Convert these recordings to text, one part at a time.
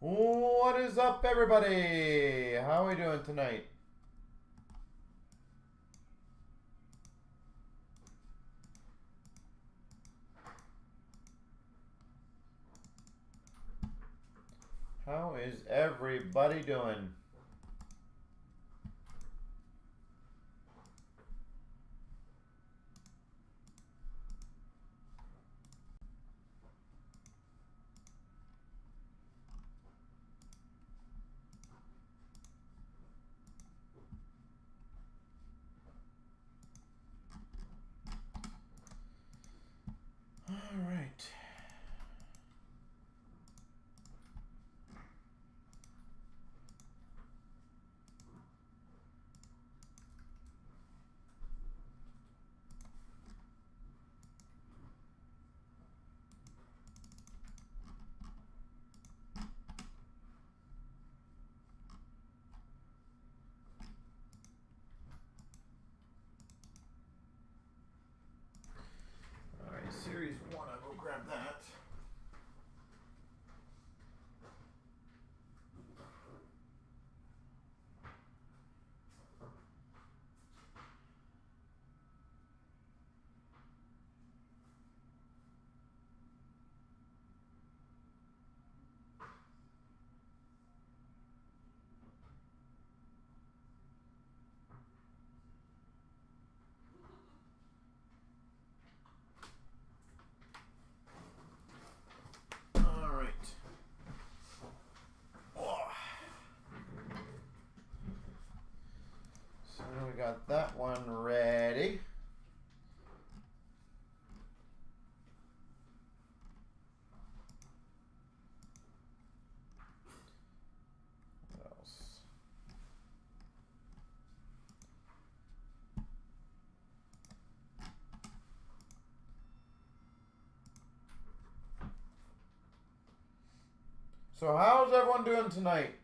What is up, everybody? How are we doing tonight? How is everybody doing? All right. All right, Series 1, I'll go grab that. All right. So we got that one ready. What else? So how's everyone doing tonight?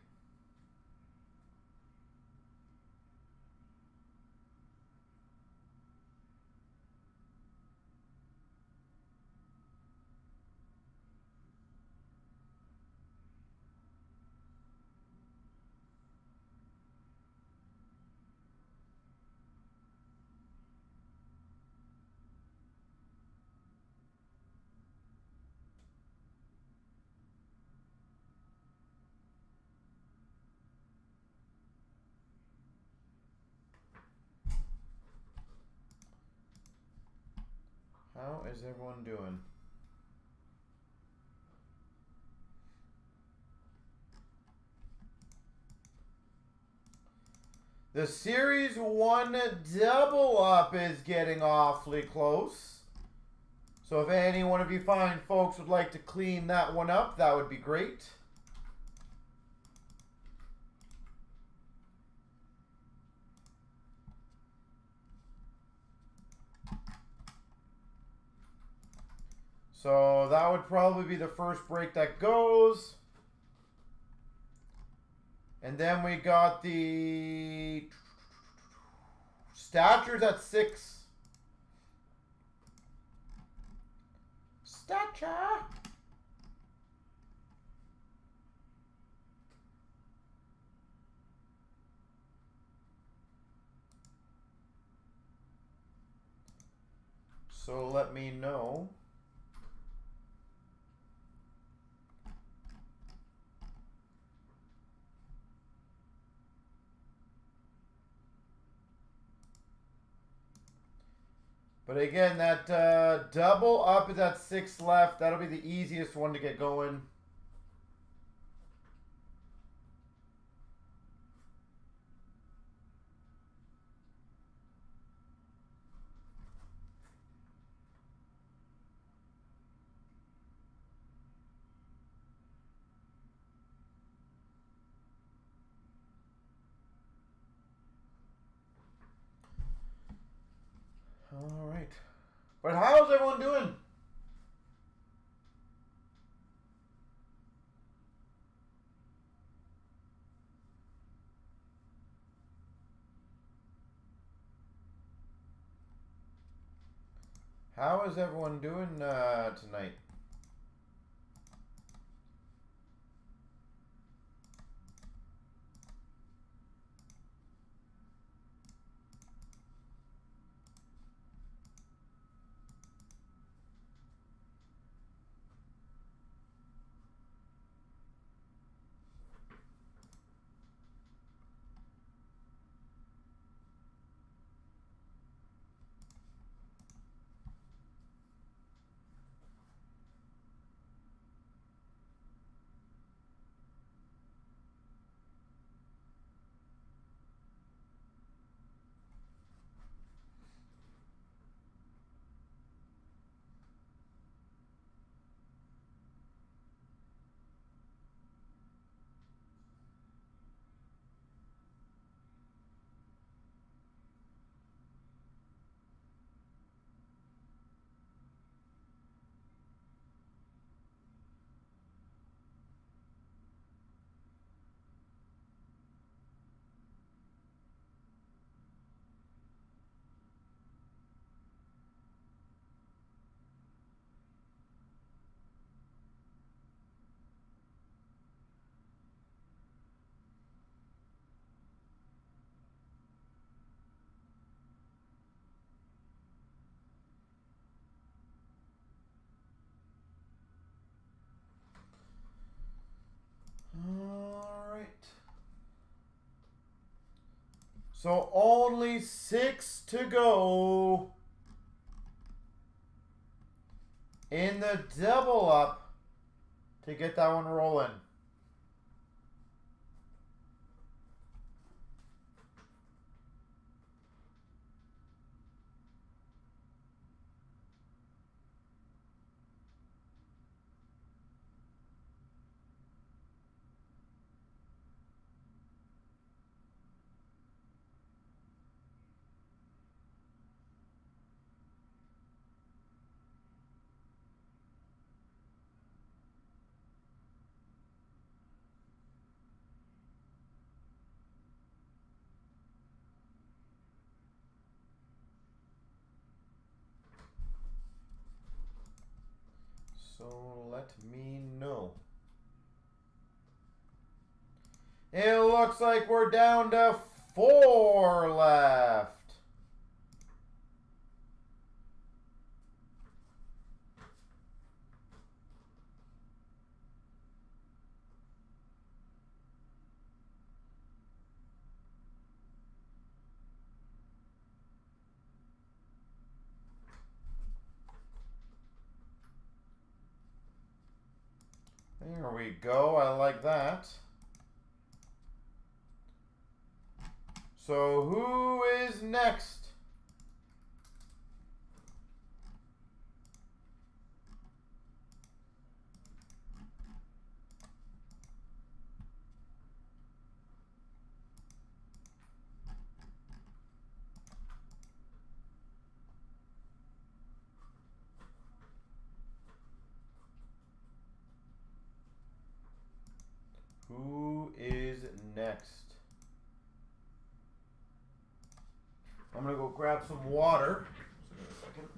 How is everyone doing? The Series 1 double up is getting awfully close. So if any one of you fine folks would like to clean that one up, that would be great. So that would probably be the first break that goes. And then we got the statures at 6. Stature. So let me know. But again, that double up is at 6 left. That'll be the easiest one to get going. All right. But how's everyone doing? How is everyone doing tonight? So only 6 to go in the double up to get that one rolling. So let me know. It looks like we're down to 4 left. There we go. I like that. So who is next? Who is next? I'm going to go grab some water. So give me a second.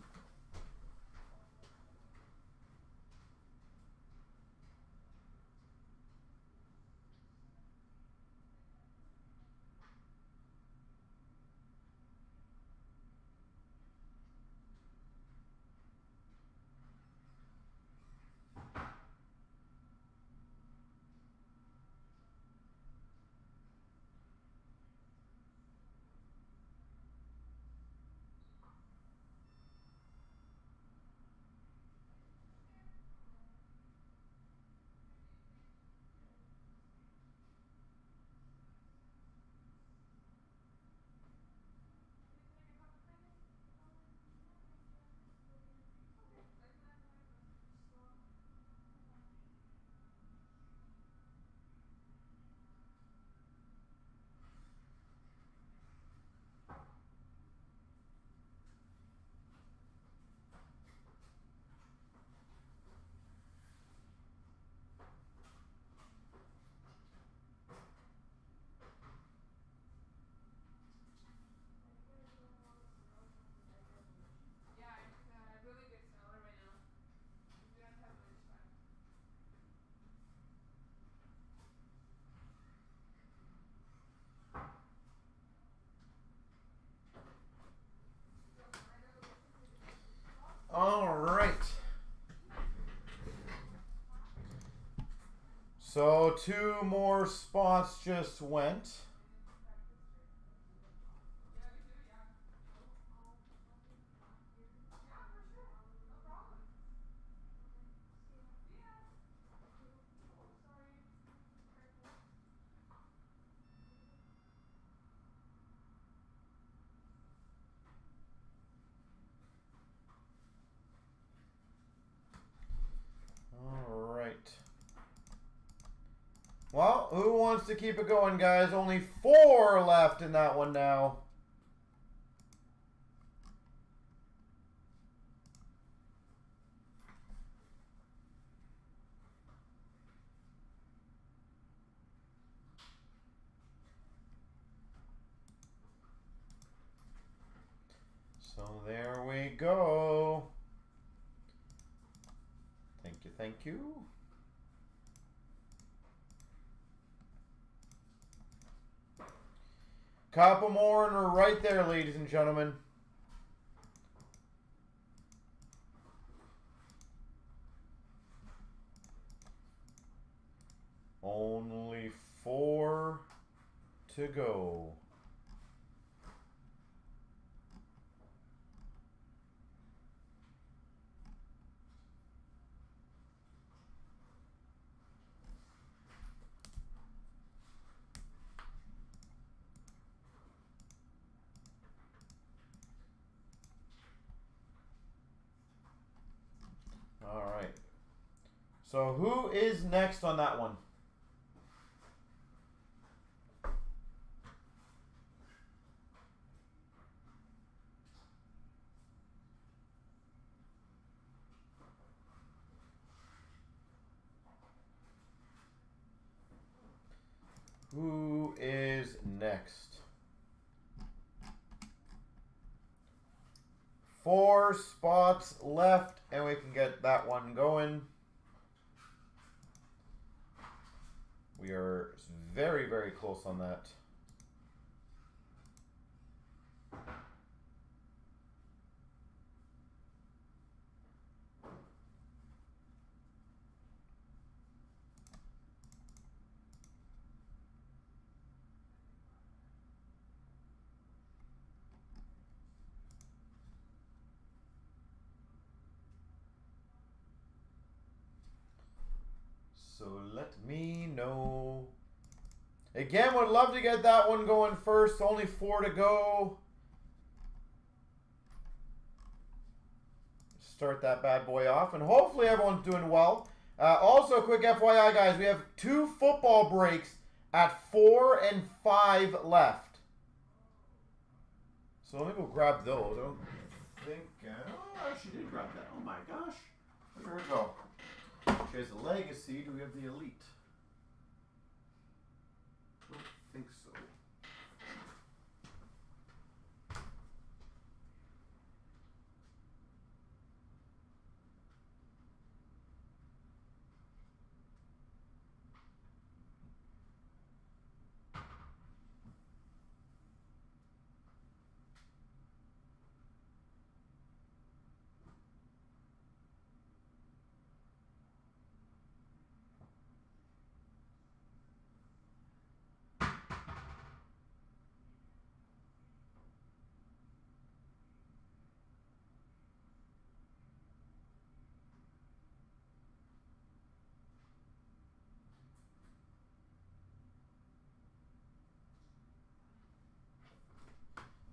All right. So 2 more spots just went. All right. Well, who wants to keep it going, guys? Only 4 left in that one now. So there we go. Thank you, thank you. Couple more and we're right there, ladies and gentlemen. Only 4 to go. So who is next on that one? Who is next? 4 spots left, and we can get that one going. We are very, very close on that. So let me know. Again, would love to get that one going first. Only 4 to go. Start that bad boy off. And hopefully everyone's doing well. Also, quick FYI, guys. We have 2 football breaks at 4 and 5 left. So let me go grab those. I don't think... oh, I actually did grab that. Oh my gosh. Look at her go. She has a legacy. Do we have the elite? I don't think so.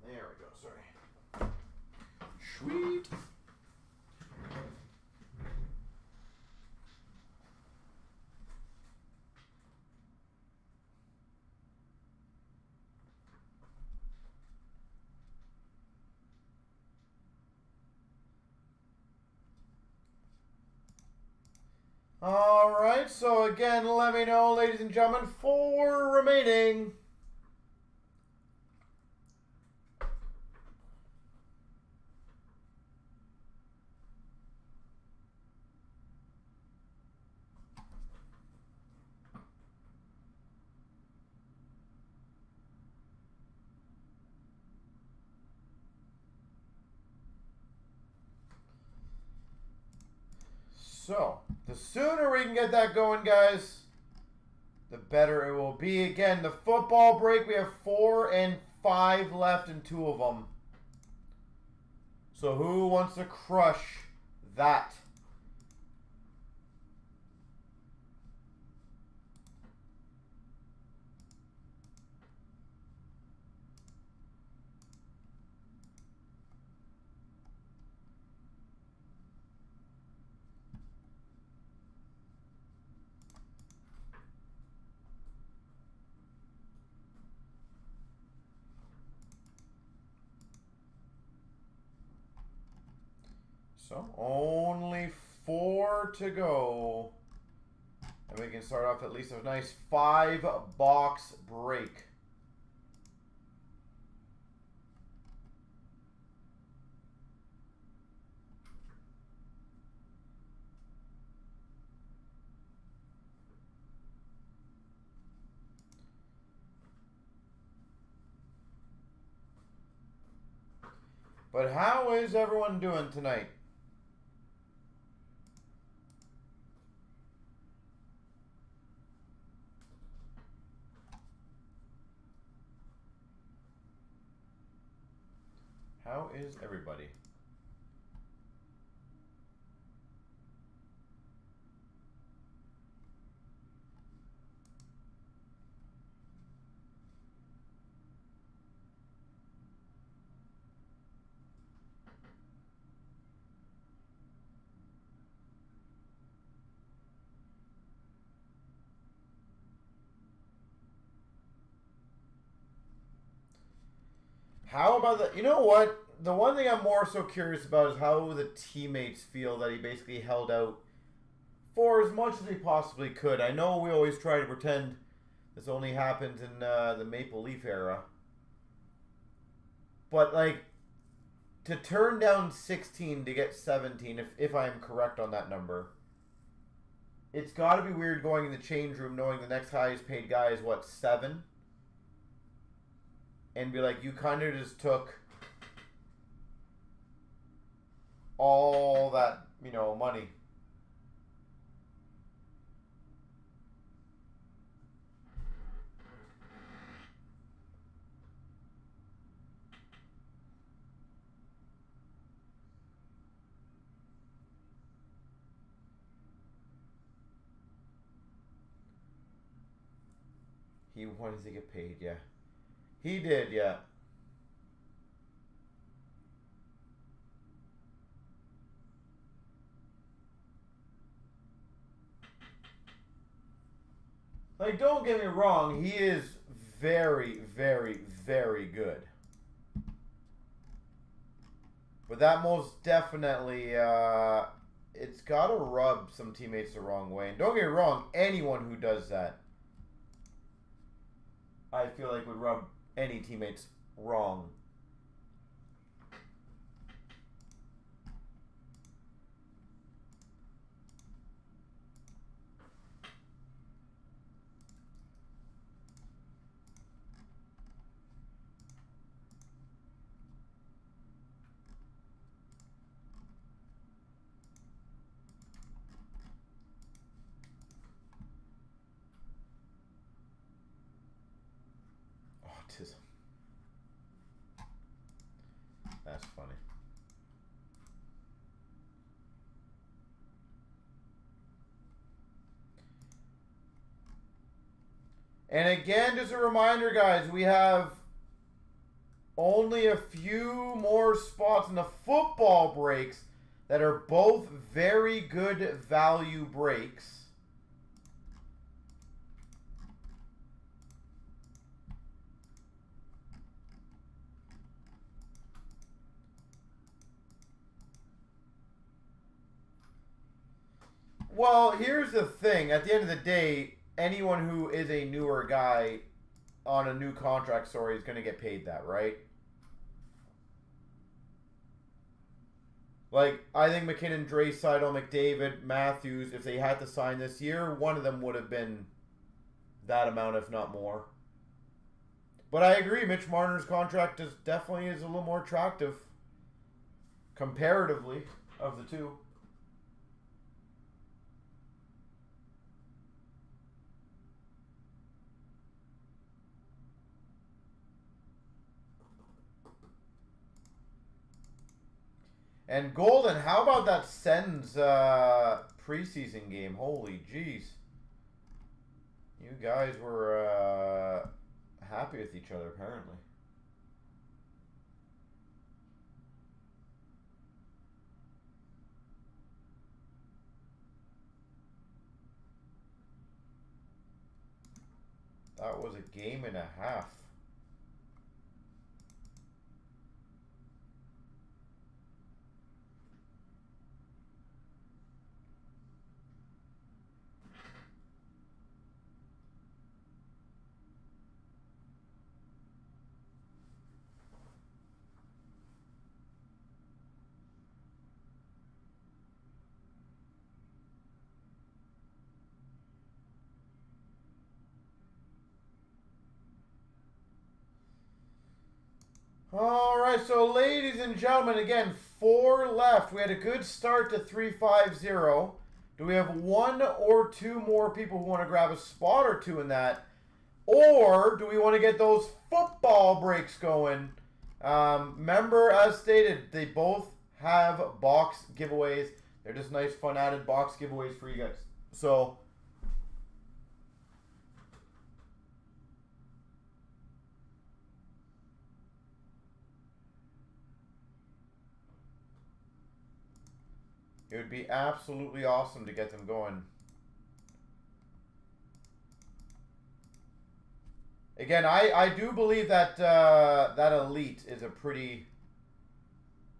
There we go, sorry. Sweet. All right, so again, let me know, ladies and gentlemen, 4 remaining. So, the sooner we can get that going, guys, the better it will be. Again, the football break, we have 4 and 5 left in 2 of them. So who wants to crush that? So, only 4 to go. And we can start off at least a nice 5-box break. But how is everyone doing tonight? How is everybody? How about the... You know what? The one thing I'm more so curious about is how the teammates feel that he basically held out for as much as he possibly could. I know we always try to pretend this only happens in the Maple Leaf era. But, like, to turn down 16 to get 17, if I am correct on that number, it's got to be weird going in the change room knowing the next highest paid guy is, what, 7? And be like, you kind of just took all that, you know, money. He wanted to get paid, yeah. He did, yeah. Like, don't get me wrong, he is very, very, very good. But that most definitely, it's got to rub some teammates the wrong way. And don't get me wrong, anyone who does that, I feel like would rub any teammates wrong. Autism. That's funny. And again, just a reminder, guys, we have only a few more spots in the football breaks that are both very good value breaks. Well, here's the thing. At the end of the day, anyone who is a newer guy on a new contract, sorry, is going to get paid that, right? Like, I think McKinnon, Draisaitl, McDavid, Matthews, if they had to sign this year, one of them would have been that amount, if not more. But I agree, Mitch Marner's contract definitely is a little more attractive comparatively of the two. And Golden, how about that Sens preseason game? Holy jeez. You guys were happy with each other, apparently. That was a game and a half. All right, so ladies and gentlemen, again, 4 left. We had a good start to 350. Do we have 1 or 2 more people who want to grab a spot or 2 in that? Or do we want to get those football breaks going? Remember, as stated, they both have box giveaways. They're just nice, fun added box giveaways for you guys. So... it would be absolutely awesome to get them going. Again, I do believe that that Elite is a pretty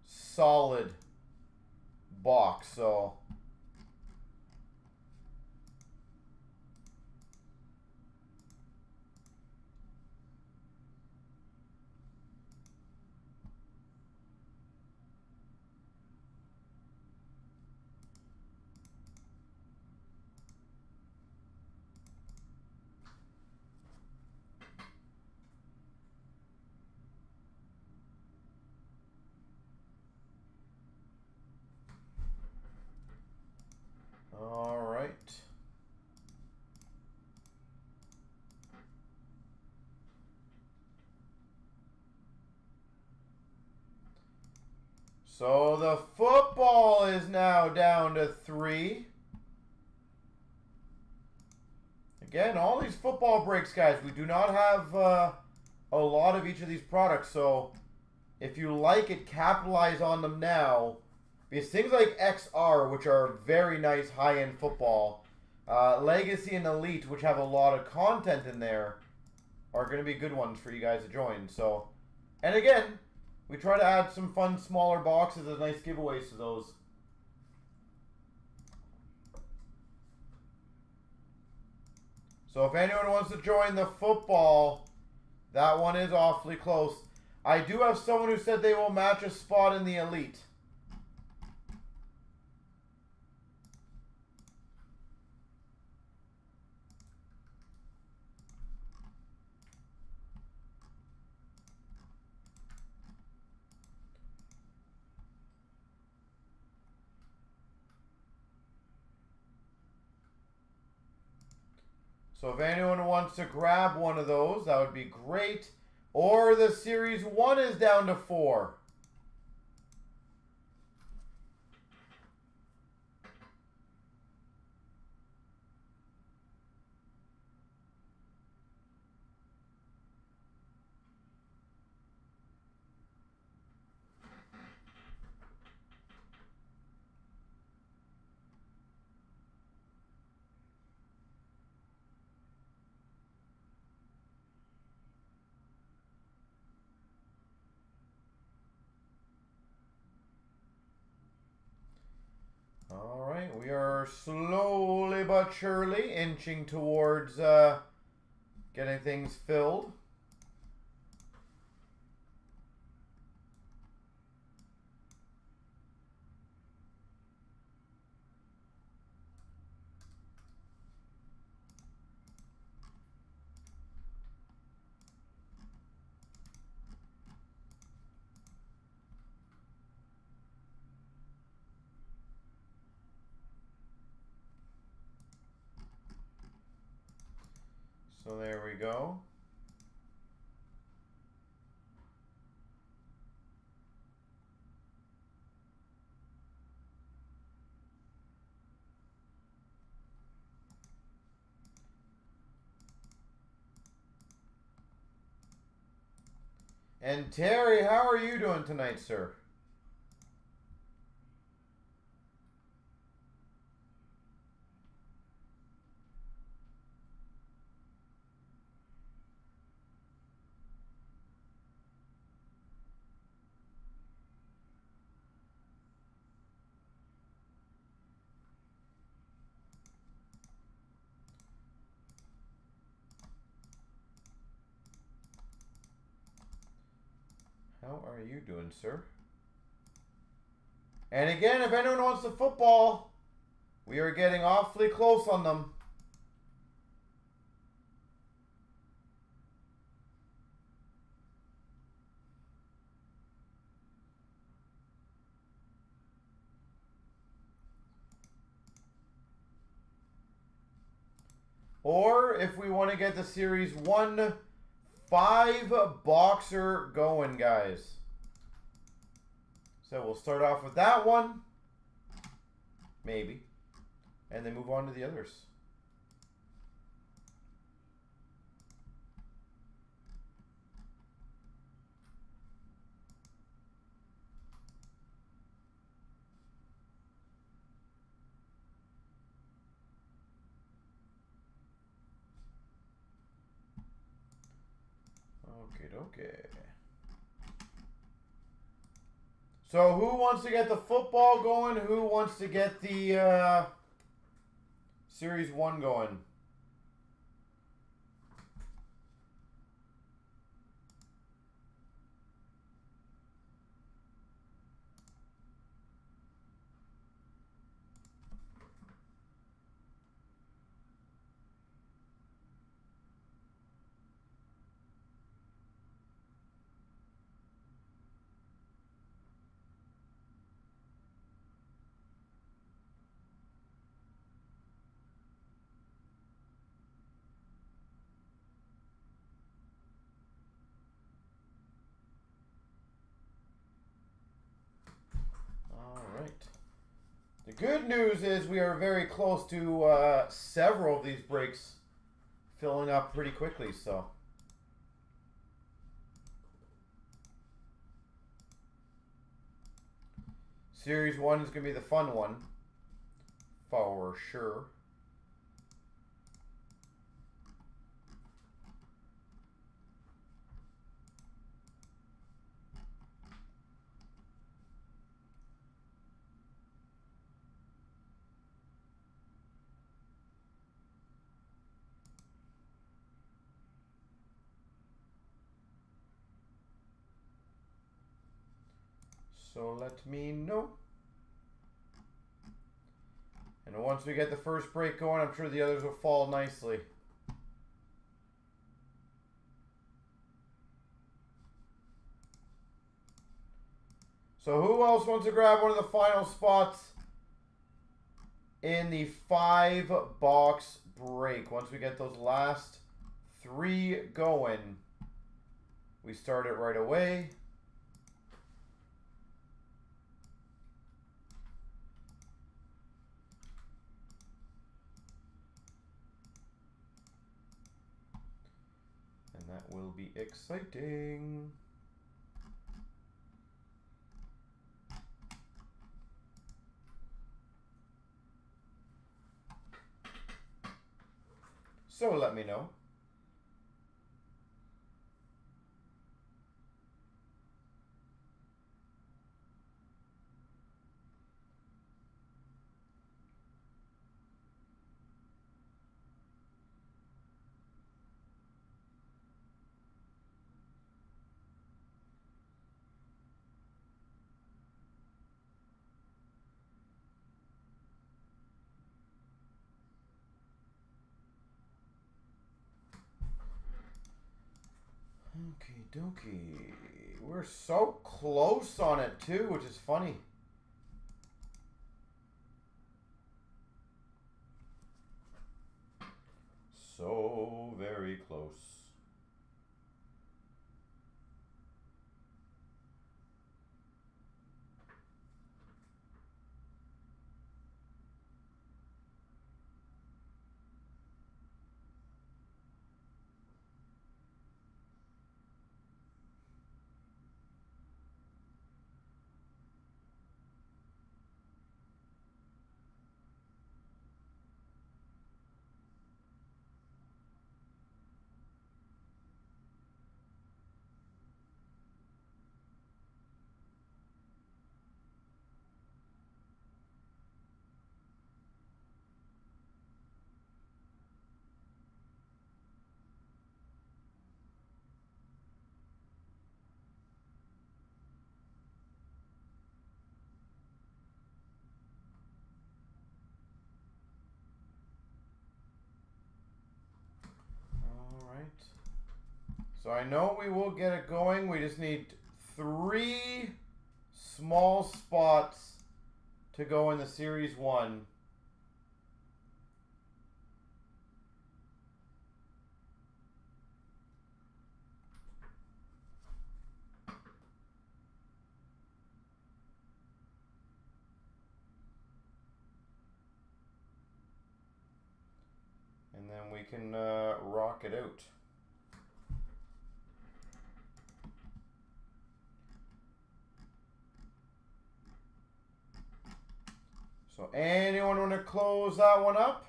solid box, so... All right. So the football is now down to 3. Again, all these football breaks, guys, we do not have a lot of each of these products. So if you like it, capitalize on them now. Because things like XR, which are very nice high-end football, Legacy and Elite, which have a lot of content in there, are going to be good ones for you guys to join. So, and again, we try to add some fun, smaller boxes as nice giveaways to those. So if anyone wants to join the football, that one is awfully close. I do have someone who said they will match a spot in the Elite. So if anyone wants to grab one of those, that would be great. Or the Series 1 is down to 4. All right, we are slowly but surely inching towards getting things filled. So there we go. And Terry, how are you doing tonight, sir? How are you doing, sir? And again, if anyone wants the football, we are getting awfully close on them. Or if we want to get the Series 1 5-boxer going, guys. So we'll start off with that one. Maybe. And then move on to the others. Okay. So who wants to get the football going? Who wants to get the Series 1 going? The good news is we are very close to several of these breaks filling up pretty quickly, so. Series 1 is going to be the fun one, for sure. So let me know. And once we get the first break going, I'm sure the others will fall nicely. So who else wants to grab one of the final spots in the 5-box break? Once we get those last 3 going, we start it right away. And that will be exciting. So let me know. Okie dokie. We're so close on it too, which is funny. So very close. So I know we will get it going. We just need 3 small spots to go in the Series 1. And then we can rock it out. So anyone want to close that one up?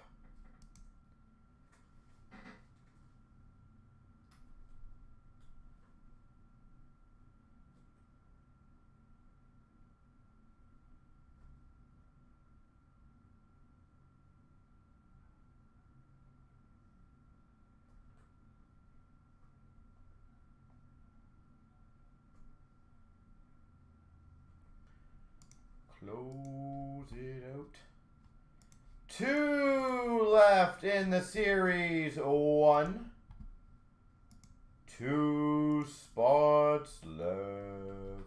Close it out. 2 left in the series. 1. 2 spots left.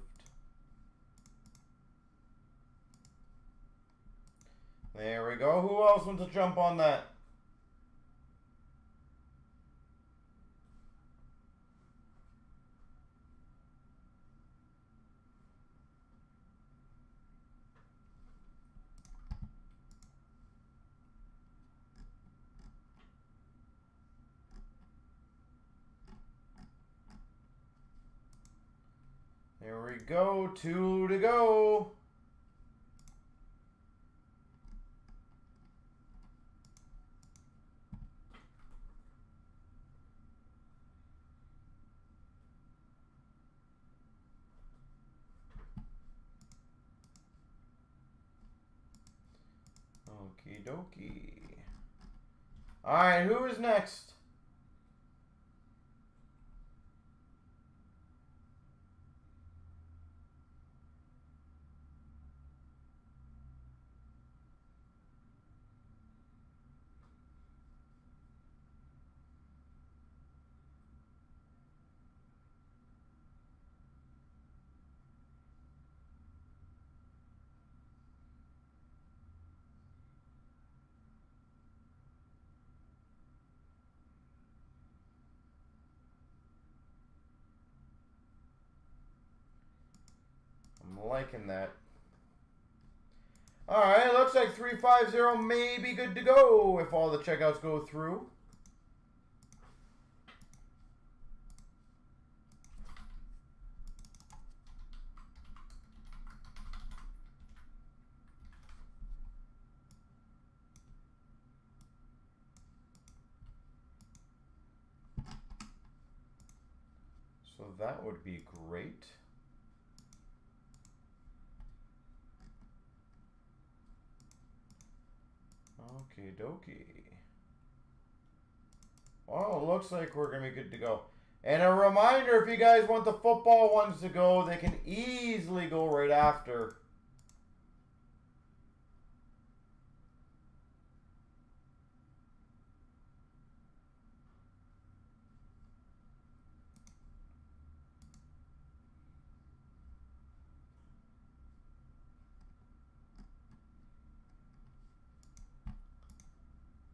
There we go. Who else wants to jump on that? There we go. 2 to go. Okie dokie. All right, who is next? I'm liking that. All right, looks like 350 may be good to go if all the checkouts go through. So that would be great. Okie dokie. Well, looks like we're going to be good to go. And a reminder, if you guys want the football ones to go, they can easily go right after.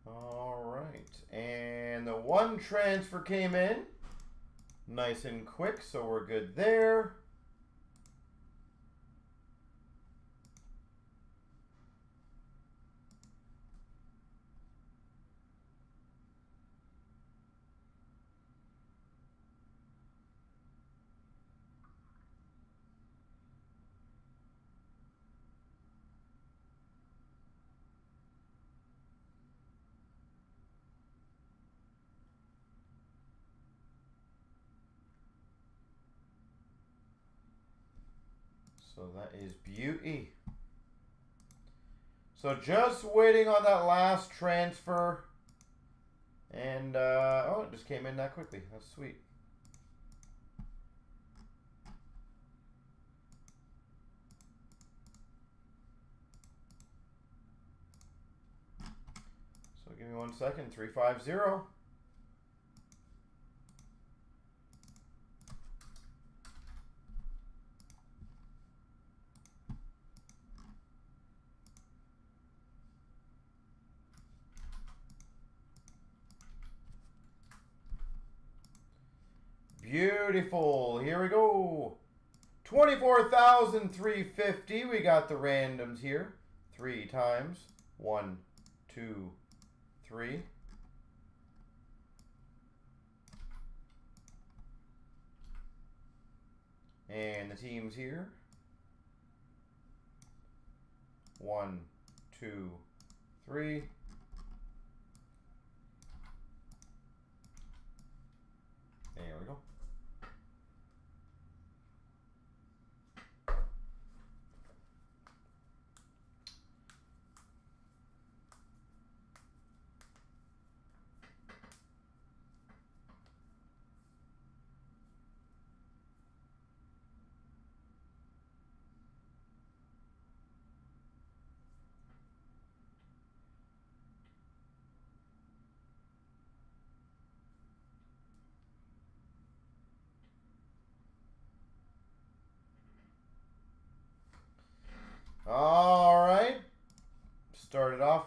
All right, and the 1 transfer came in nice and quick, so we're good there. So that is beauty. So just waiting on that last transfer. And, oh, it just came in that quickly. That's sweet. So give me 1 second. 350. Beautiful. Here we go. 24,350. We got the randoms here. 3 times. 1, 2, 3. And the teams here. 1, 2, 3. There we go.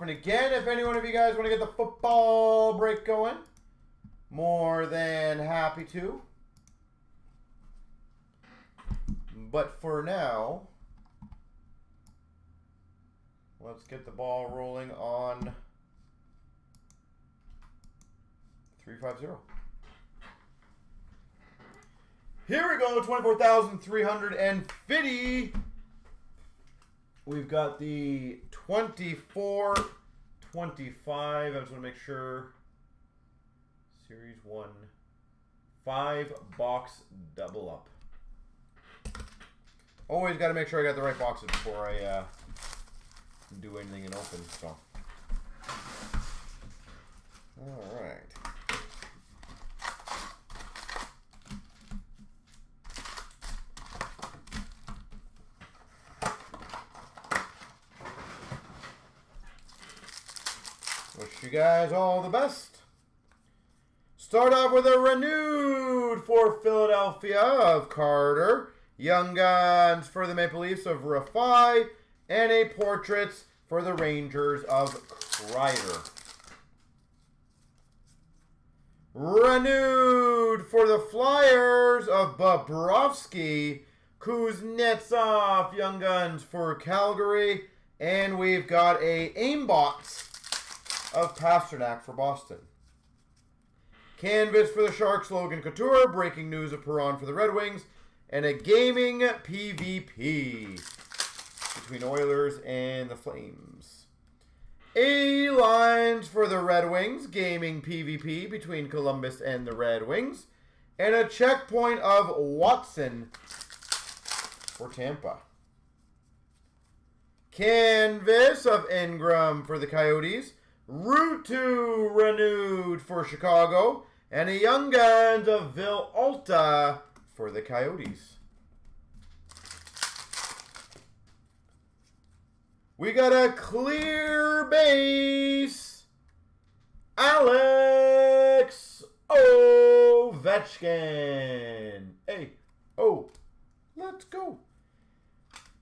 Hoffman again. If any one of you guys want to get the football break going, more than happy to. But for now, let's get the ball rolling on 350. Here we go, 24,350. We've got the 24, 25. I just want to make sure. Series 1. 5-box double up. Always got to make sure I got the right boxes before I do anything in open. So, all right. Wish you guys all the best. Start off with a renewed for Philadelphia of Carter. Young Guns for the Maple Leafs of Rafai. And a Portraits for the Rangers of Kreider. Renewed for the Flyers of Bobrovsky. Kuznetsov, Young Guns for Calgary. And we've got a aimbot of Pasternak for Boston. Canvas for the Sharks, Logan Couture. Breaking news of Perron for the Red Wings. And a gaming PvP between Oilers and the Flames. A-lines for the Red Wings. Gaming PvP between Columbus and the Red Wings. And a checkpoint of Watson for Tampa. Canvas of Ingram for the Coyotes. Route 2 renewed for Chicago. And a Young Guns of Vil Alta for the Coyotes. We got a clear base. Alex Ovechkin. Hey, oh, let's go.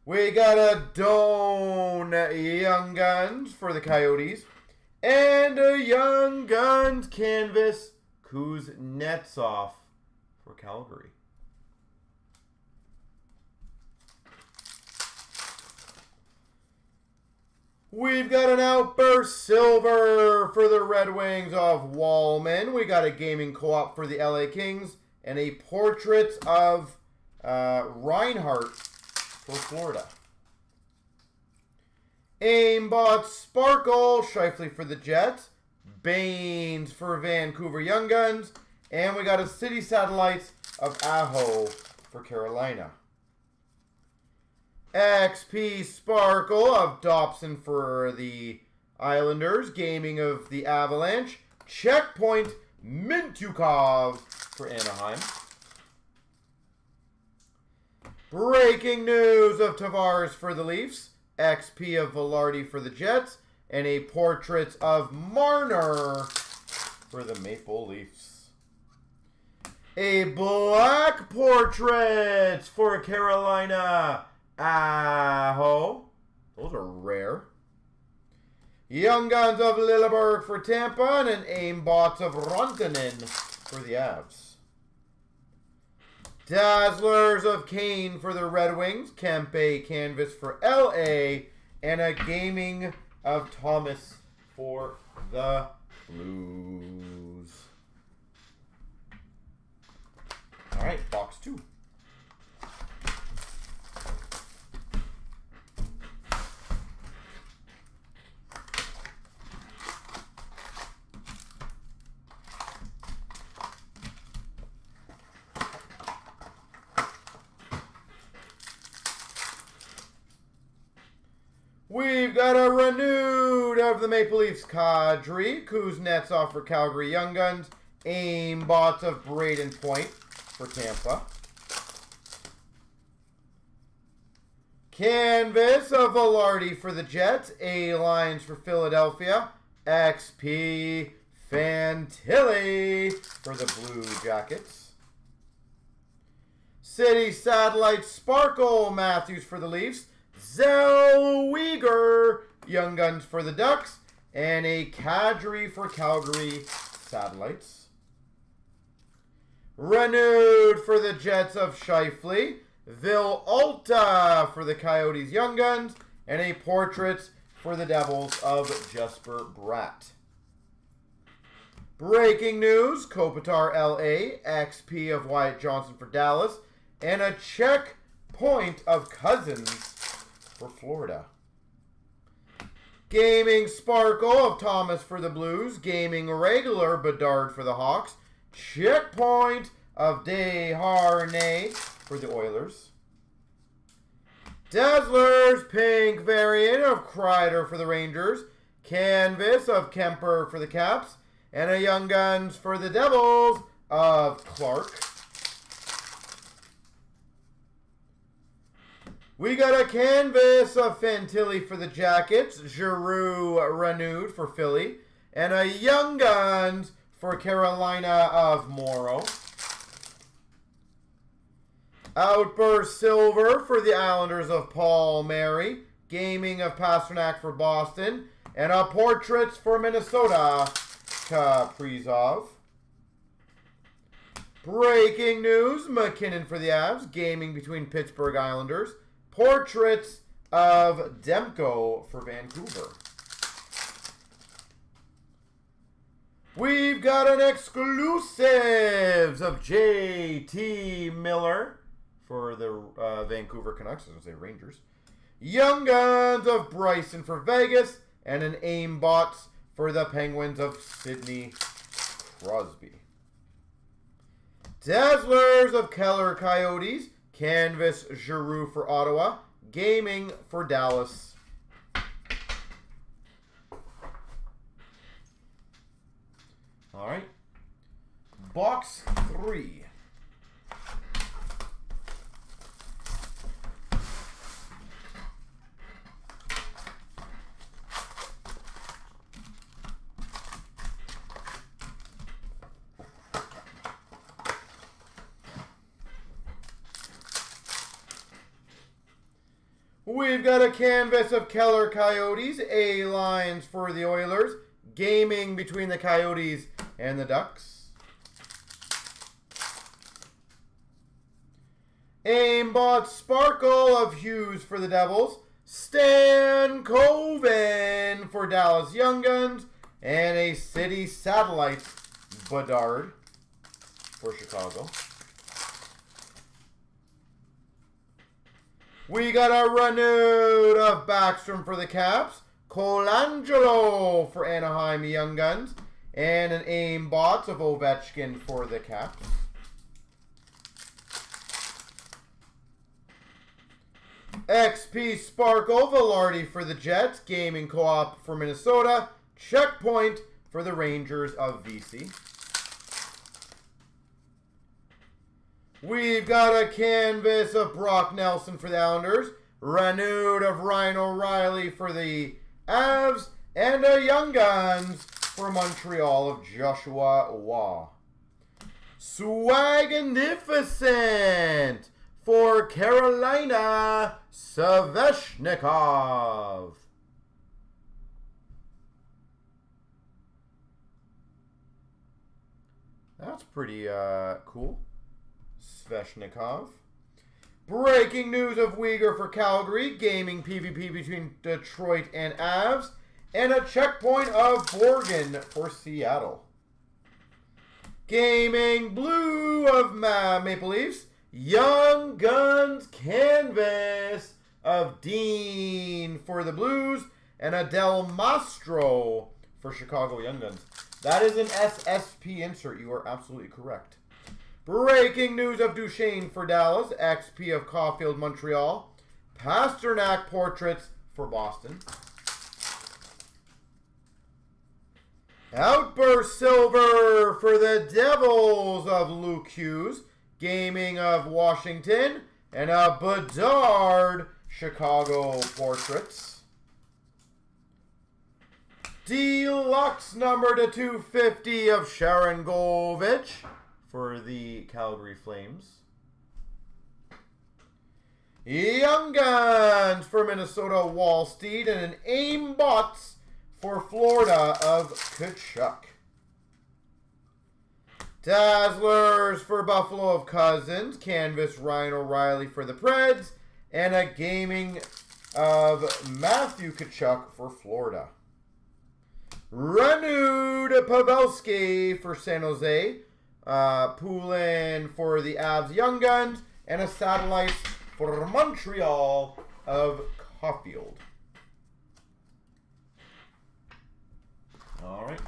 We got a Doan Young Guns for the Coyotes. And a Young Guns canvas Kuznetsov for Calgary. We've got an Outburst Silver for the Red Wings of Wallman. We got a Gaming Co-op for the LA Kings. And a Portrait of Reinhardt for Florida. Aimbot Sparkle, Scheifele for the Jets. Baines for Vancouver Young Guns. And we got a City Satellites of Aho for Carolina. XP Sparkle of Dobson for the Islanders. Gaming of the Avalanche. Checkpoint Mintukov for Anaheim. Breaking news of Tavares for the Leafs. XP of Velarde for the Jets. And a Portrait of Marner for the Maple Leafs. A Black Portrait for Carolina. Aho. Those are rare. Young Guns of Lilleberg for Tampa. And an Aimbot of Rantanen for the Avs. Dazzlers of Kane for the Red Wings. Kempe canvas for LA. And a Gaming of Thomas for the Blues. All right, box 2. We've got a renewed of the Maple Leafs Kadri. Kuznetsov for Calgary Young Guns. Aimbot of Braden Point for Tampa. Canvas of Velarde for the Jets. A-lines for Philadelphia. XP Fantilli for the Blue Jackets. City Satellite Sparkle Matthews for the Leafs. Zellweger Young Guns for the Ducks. and a Kadri for Calgary Satellites. Renewed for the Jets of Scheifele. Vil Alta for the Coyotes Young Guns, and a portrait for the Devils of Jesper Bratt. Breaking news, Kopitar LA, XP of Wyatt Johnson for Dallas, and a check point of Cousins for Florida. Gaming Sparkle of Thomas for the Blues, Gaming Regular Bedard for the Hawks, checkpoint of Desharnais for the Oilers. Dazzlers Pink variant of Kreider for the Rangers, canvas of Kemper for the Caps, and a Young Guns for the Devils of Clark. We got a canvas of Fantilli for the Jackets, Giroux renewed for Philly, and a Young Guns for Carolina of Morrow. Outburst Silver for the Islanders of Paul Mary, Gaming of Pasternak for Boston, and a Portraits for Minnesota, Kaprizov. Breaking news, McKinnon for the Avs, Gaming between Pittsburgh Islanders, Portraits of Demko for Vancouver. We've got an exclusives of JT Miller for the Vancouver Canucks, I was going to say Rangers. Young Guns of Bryson for Vegas, and an Aimbots for the Penguins of Sidney Crosby. Dazzlers of Keller Coyotes, canvas Giroux for Ottawa, Gaming for Dallas. All right, box 3. We've got a canvas of Keller Coyotes, A-lines for the Oilers, Gaming between the Coyotes and the Ducks. Aimbot Sparkle of Hughes for the Devils, Stan Coven for Dallas Young Guns, and a City Satellite Bedard for Chicago. We got a renewed of Backstrom for the Caps, Colangelo for Anaheim Young Guns, and an Aimbot of Ovechkin for the Caps. XP Sparkle Velarde for the Jets, Gaming Co-op for Minnesota, checkpoint for the Rangers of VC. We've got a canvas of Brock Nelson for the Islanders, renewed of Ryan O'Reilly for the Avs, and a Young Guns for Montreal of Joshua Waugh. Swagnificent for Carolina, Sveshnikov. That's pretty cool. Sveshnikov. Breaking news of Uyghur for Calgary, Gaming PvP between Detroit and Avs, and a checkpoint of Borgen for Seattle. Gaming Blue of Maple Leafs, Young Guns canvas of Dean for the Blues, and a Del Mastro for Chicago Young Guns. That is an SSP insert. You are absolutely correct. Breaking news of Duchesne for Dallas, XP of Caulfield Montreal, Pasternak portraits for Boston. Outburst Silver for the Devils of Luke Hughes, Gaming of Washington, and a Bedard Chicago portraits. Deluxe number to 250 of Sharon Govich for the Calgary Flames. Young Guns for Minnesota Wallsteed, and an Aimbots for Florida of Kachuk. Dazzlers for Buffalo of Cousins. Canvas Ryan O'Reilly for the Preds. And a gaming of Matthew Kachuk for Florida. Renewed Pavelski for San Jose. Poulin for the Avs Young Guns. And a satellite for Montreal of Caulfield. All right.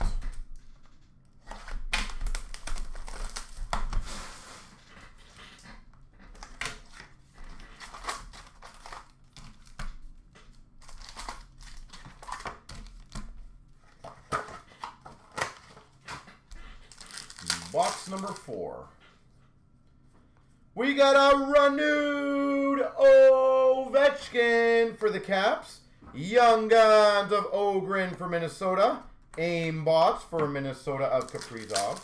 Box number 4. We got a renewed Ovechkin for the Caps. Young Guns of Ogren for Minnesota. Aimbots for Minnesota of Kaprizov.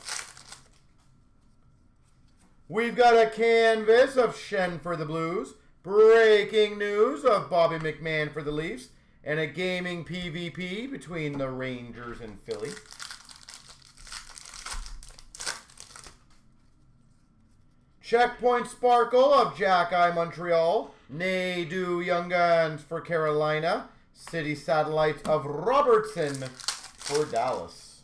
We've got a canvas of Shen for the Blues. Breaking news of Bobby McMahon for the Leafs. And a gaming PvP between the Rangers and Philly. Checkpoint Sparkle of Jack I Montreal. Nadeau Young Guns for Carolina. City Satellites of Robertson for Dallas.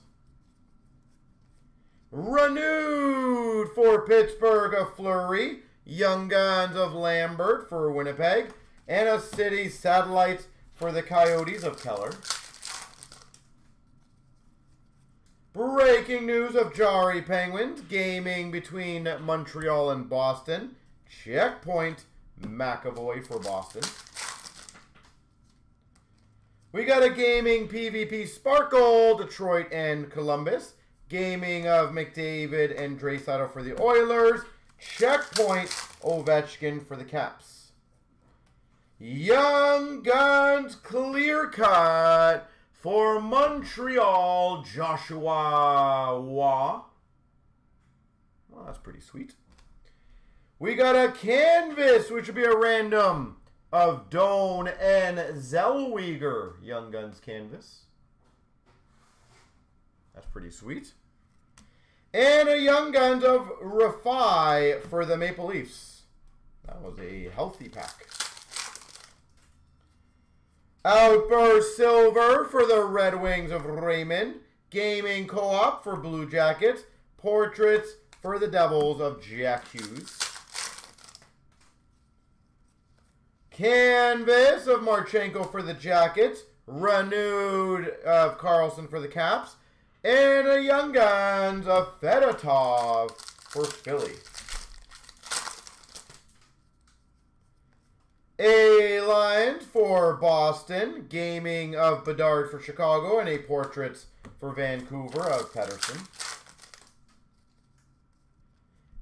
Renewed for Pittsburgh of Fleury. Young Guns of Lambert for Winnipeg. And a City Satellites for the Coyotes of Keller. Breaking news of Jari Penguins. Gaming between Montreal and Boston. Checkpoint McAvoy for Boston. We got a gaming PvP Sparkle, Detroit and Columbus. Gaming of McDavid and Draisaitl for the Oilers. Checkpoint Ovechkin for the Caps. Young Guns Clear Cut for Montreal, Joshua Waugh. Well, that's pretty sweet. We got a canvas, which would be a random, of Doan and Zellweger. Young Guns canvas. That's pretty sweet. And a Young Guns of Rafai for the Maple Leafs. That was a healthy pack. Outburst Silver for the Red Wings of Raymond. Gaming Co-op for Blue Jackets. Portraits for the Devils of Jack Hughes. Canvas of Marchenko for the Jackets. Renewed of Carlson for the Caps. And a Young Guns of Fedotov for Philly. A-Lines for Boston. Gaming of Bedard for Chicago. And a Portraits for Vancouver of Pettersson.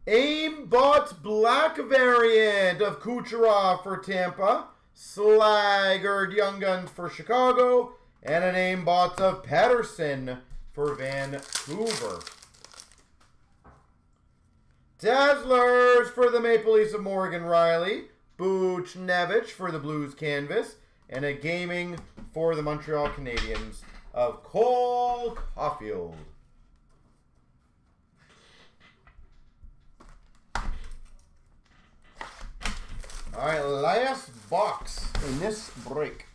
Aimbot Black Variant of Kucherov for Tampa. Slaggered Young Guns for Chicago. And an Aimbot of Pettersson for Vancouver. Dazzlers for the Maple Leafs of Morgan Riley. Buchnevich for the Blues canvas. And a gaming for the Montreal Canadiens of Cole Caulfield. All right, last box in this break.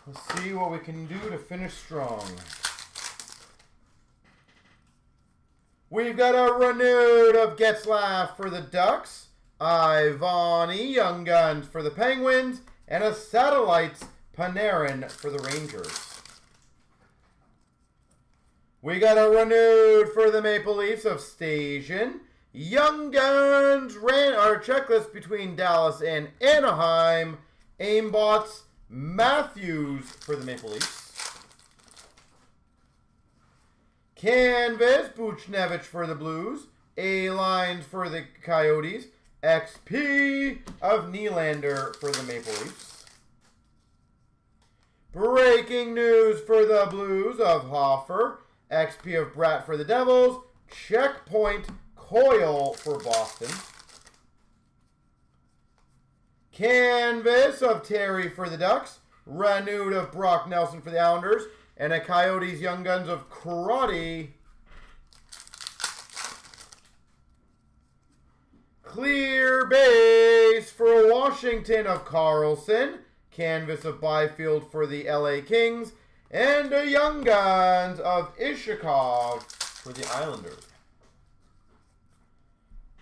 Let's see what we can do to finish strong. We've got a renewed of Getzlaf for the Ducks. Ivani Young Guns for the Penguins. And a Satellites Panarin for the Rangers. We got a renewed for the Maple Leafs of Stasian. Young Guns ran our checklist between Dallas and Anaheim. Aimbots Matthews for the Maple Leafs. Canvas Buchnevich for the Blues. A-Lines for the Coyotes. XP of Nylander for the Maple Leafs. Breaking news for the Blues of Hoffer. XP of Bratt for the Devils. Checkpoint Coyle for Boston. Canvas of Terry for the Ducks. Renewed of Brock Nelson for the Islanders. And a Coyotes Young Guns of Karate. Clear base for Washington of Carlson. Canvas of Byfield for the LA Kings. And a Young Guns of Ishikov for the Islanders.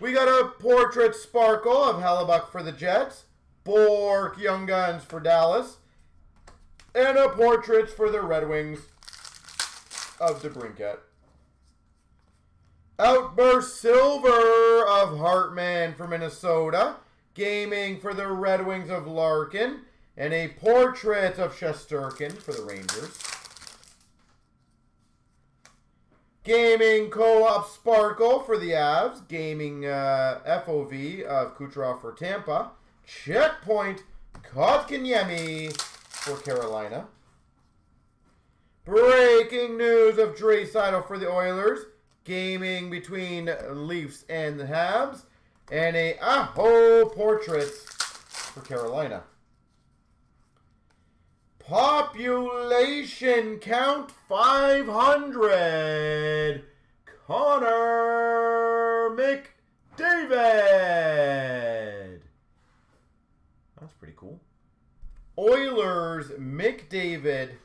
We got a Portrait Sparkle of Hellebuck for the Jets. Bork Young Guns for Dallas. And a Portraits for the Red Wings of DeBrincat. Outburst Silver of Hartman for Minnesota. Gaming for the Red Wings of Larkin. And a Portrait of Shesterkin for the Rangers. Gaming Co-op Sparkle for the Avs. Gaming FOV of Kucherov for Tampa. Checkpoint Kotkaniemi for Carolina. Breaking news of Draisaitl for the Oilers. Gaming between Leafs and the Habs. And a Aho Portraits for Carolina. Population count 500. Connor McDavid. That's pretty cool. Oilers McDavid.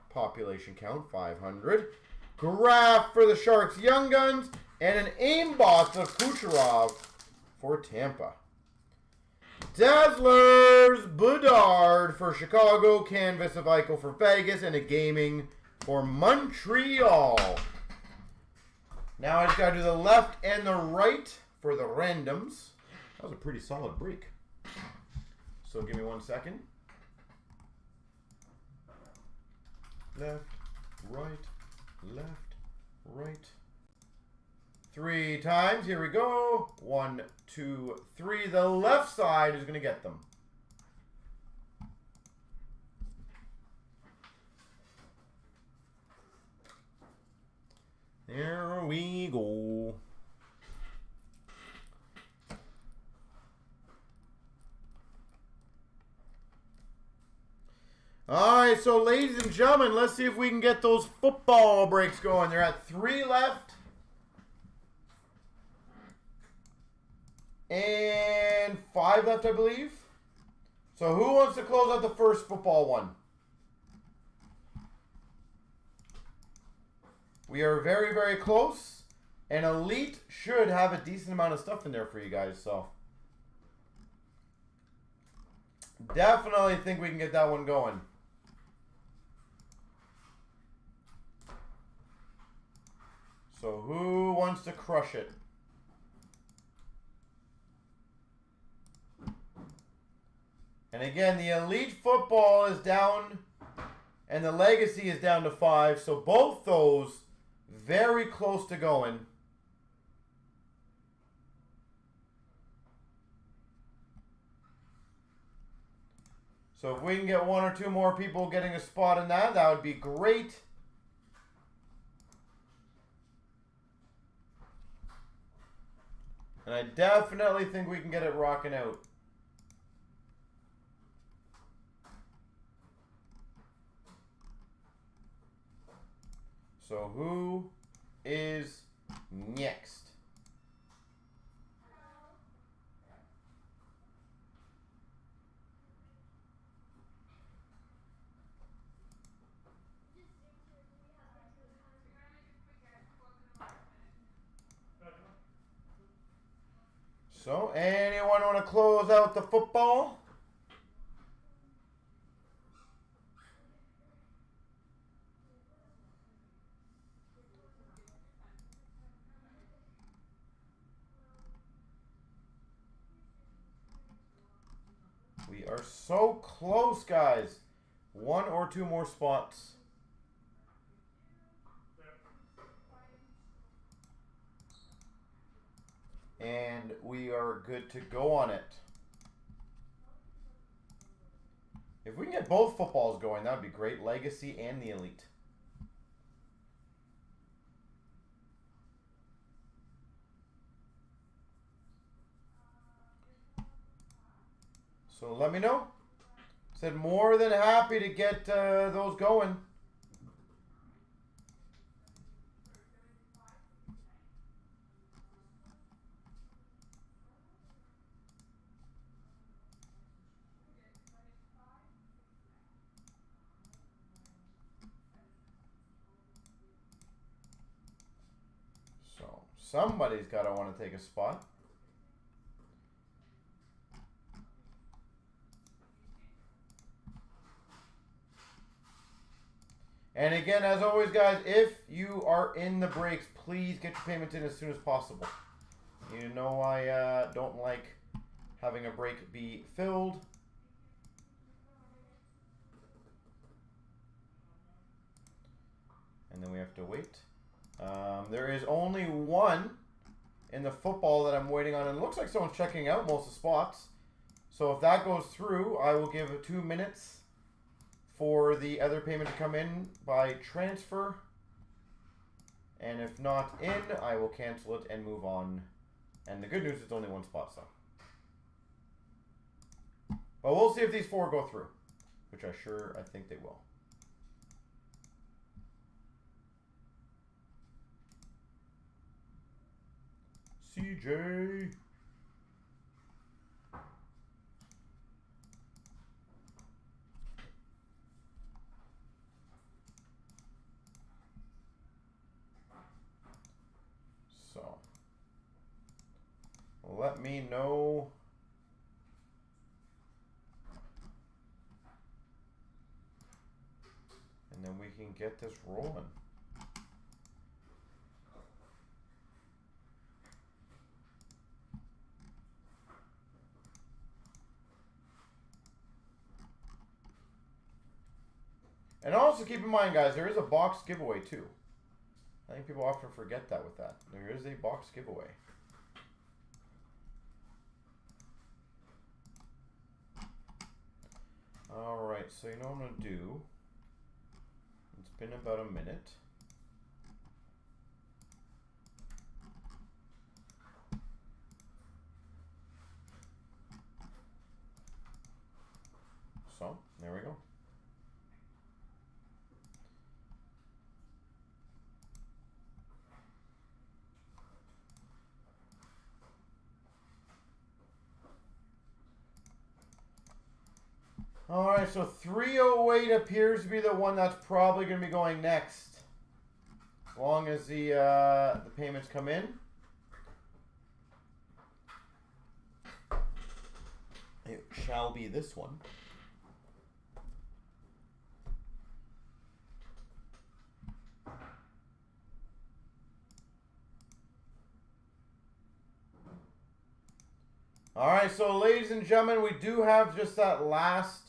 Population count 500. Graph for the Sharks Young Guns. And an aimbox of Kucherov for Tampa. Dazzlers Bedard for Chicago. Canvas of Eichel for Vegas. And a gaming for Montreal. Now I just got to do the left and the right for the randoms. That was a pretty solid break. So give me 1 second. Left, right, left, right. 3 times. Here we go. 1, 2, 3. The left side is going to get them. There we go. All right, so ladies and gentlemen, let's see if we can get those football breaks going. They're at 3 left. And 5 left, I believe. So who wants to close out the first football one? We are very, very close. And Elite should have a decent amount of stuff in there for you guys. So definitely think we can get that one going. So who wants to crush it? And again, the Elite Football is down and the Legacy is down to 5. So both those very close to going. So if we can get 1 or 2 more people getting a spot in that, that would be great. And I definitely think we can get it rocking out. So who is next? So, anyone want to close out the football? We are so close, guys. 1 or 2 more spots. And we are good to go on it. If we can get both footballs going, that would be great. Legacy and the Elite. So let me know. Said more than happy to get those going. So somebody's got to want to take a spot. And again, as always, guys, if you are in the breaks, please get your payments in as soon as possible. You know I don't like having a break be filled. And then we have to wait. There is only one in the football that I'm waiting on. And it looks like someone's checking out most of the spots. So if that goes through, I will give 2 minutes for the other payment to come in by transfer. And if not in, I will cancel it and move on. And the good news is it's only one spot, so. But we'll see if these 4 go through, which I think they will. CJ. So, let me know. And then we can get this rolling. And also keep in mind, guys, there is a box giveaway too. I think people often forget that with that. There is a box giveaway. Alright, so you know what I'm going to do? It's been about a minute. So, there we go. Alright, so 308 appears to be the one that's probably going to be going next. As long as the payments come in. It shall be this one. Alright, so ladies and gentlemen, we do have just that last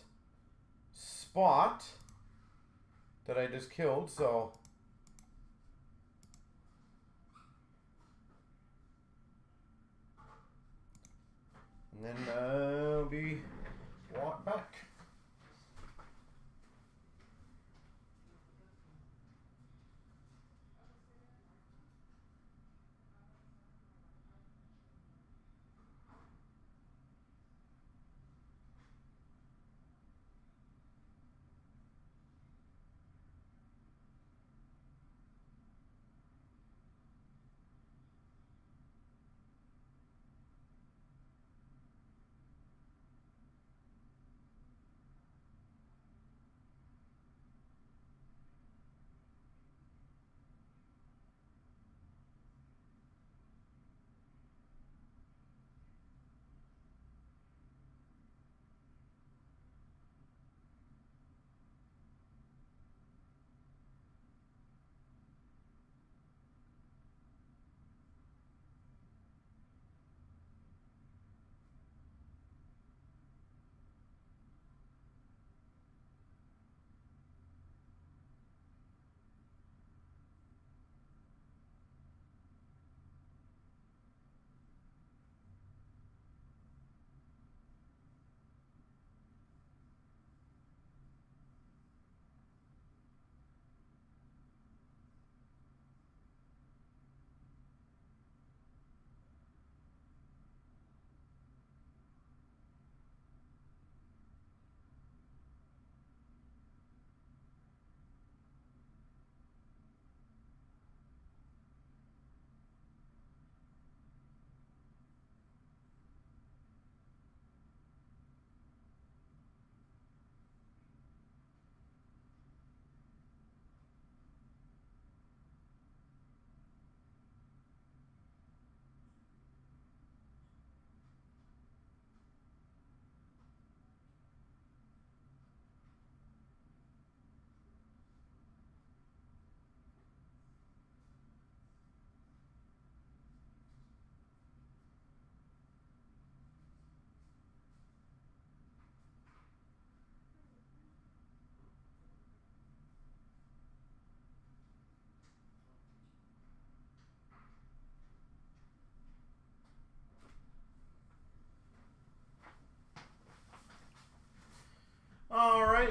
spot that I just killed, so and then I'll be walked back.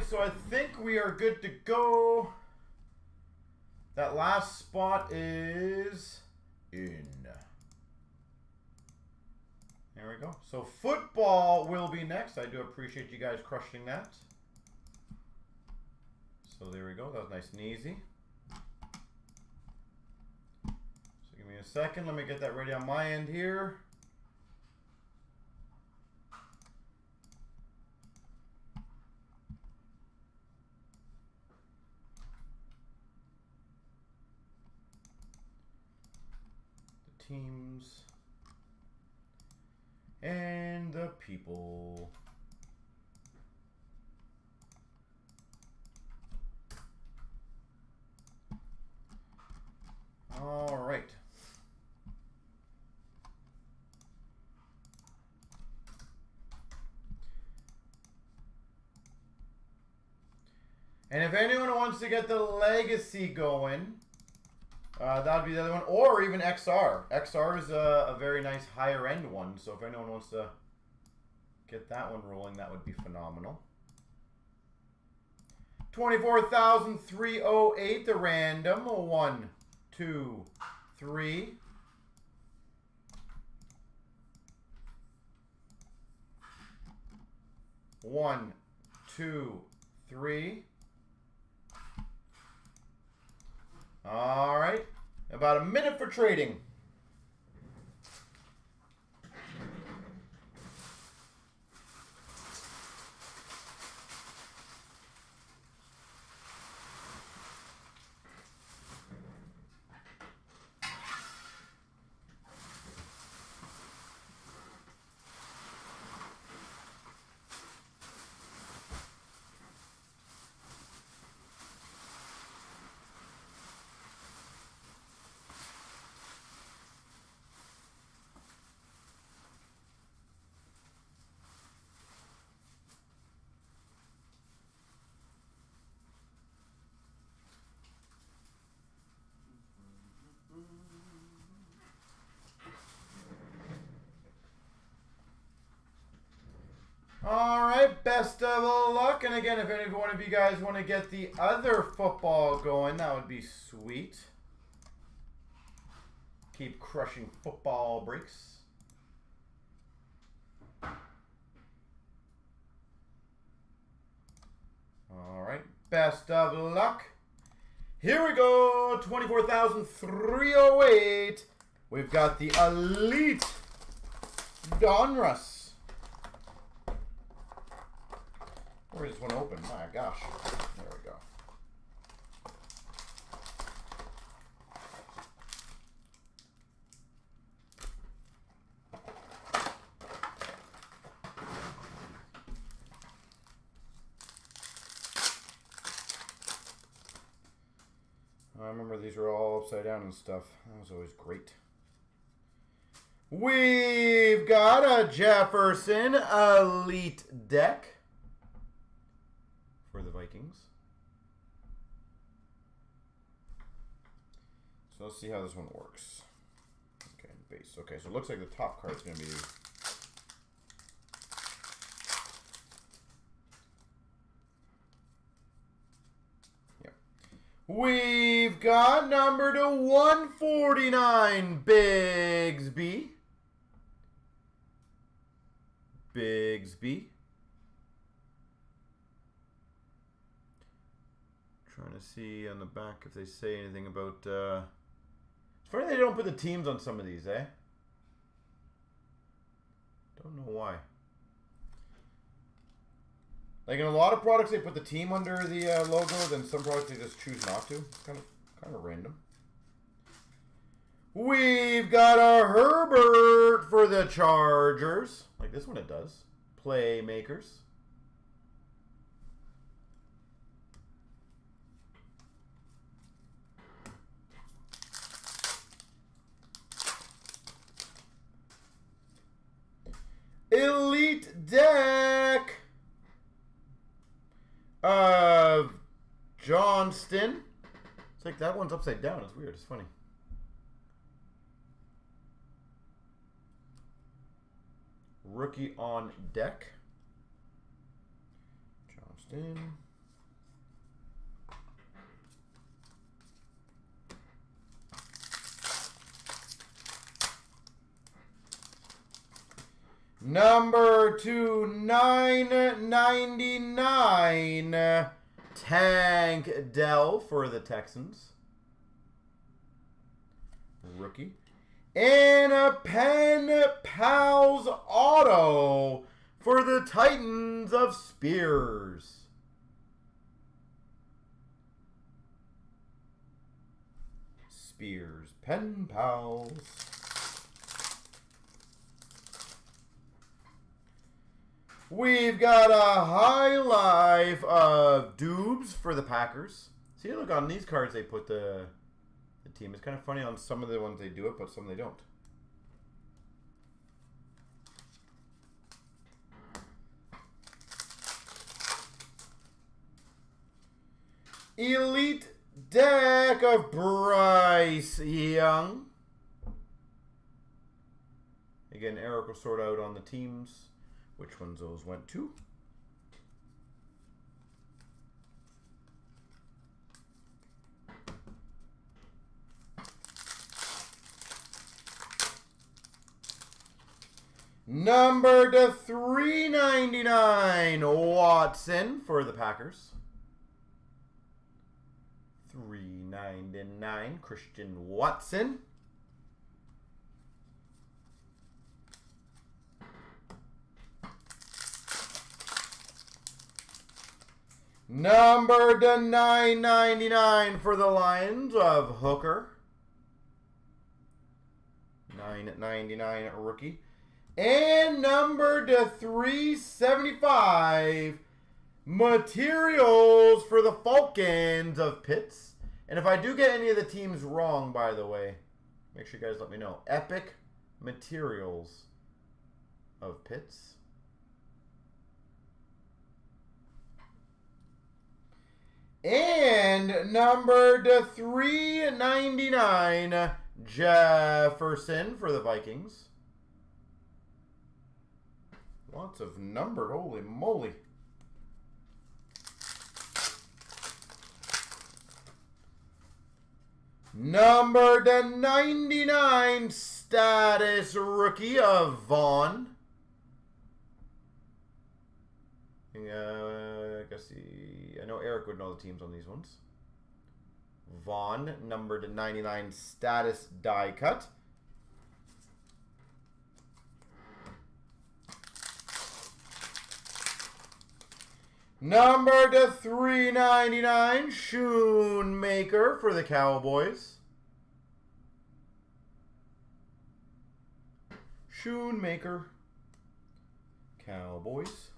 so I think we are good to go. That last spot is in. There we go. So football will be next. I do appreciate you guys crushing that. So there we go. That was nice and easy. So give me a second. Let me get that ready on my end here. The teams. And the people. All right. And if anyone wants to get the legacy going, that would be the other one, or even XR. XR is a very nice higher end one, so if anyone wants to get that one rolling, that would be phenomenal. 24,308, the random. 1, 2, 3. One, 2, 3. All right, about a minute for trading. All right, best of luck. And again, if any one of you guys want to get the other football going, that would be sweet. Keep crushing football breaks. All right, best of luck. Here we go, 24,308. We've got the Elite Donruss. Where is this one open? My gosh. There we go. I remember these were all upside down and stuff. That was always great. We've got a Jefferson Elite deck for the Vikings. So let's see how this one works. Okay, base. Okay, so it looks like the top card's going to be... Yeah. We've got number to 149, Bigsby. Bigsby. Trying to see on the back if they say anything about... It's funny they don't put the teams on some of these, eh? Don't know why. Like in a lot of products, they put the team under the logo. Then some products they just choose not to. It's kind of random. We've got a Herbert for the Chargers. Like this one, it does. Playmakers. Elite deck of Johnston. It's like that one's upside down. It's weird. It's funny. Rookie on deck. Johnston. Number 2/999, Tank Dell for the Texans. Rookie. And a Pen Pals auto for the Titans of Spears. Spears, Pen Pals. We've got a High Life of Dubes for the Packers. See, look, on these cards they put the team. It's kind of funny on some of the ones they do it, but some they don't. Elite deck of Bryce Young. Again, Eric will sort out on the teams which ones those went to. Number to 399, Watson for the Packers. 399, Christian Watson. Number to 999 for the Lions of Hooker. 999 rookie. And number to 375 materials for the Falcons of Pitts. And if I do get any of the teams wrong, by the way, make sure you guys let me know. Epic materials of Pitts. And number to 399 Jefferson for the Vikings. Lots of numbered, holy moly. Number to 99 status rookie of Vaughn. I guess I know Eric would know the teams on these ones. Vaughn, number to 99 status die cut. Number to 399, Shoemaker for the Cowboys. Shoemaker, Cowboys.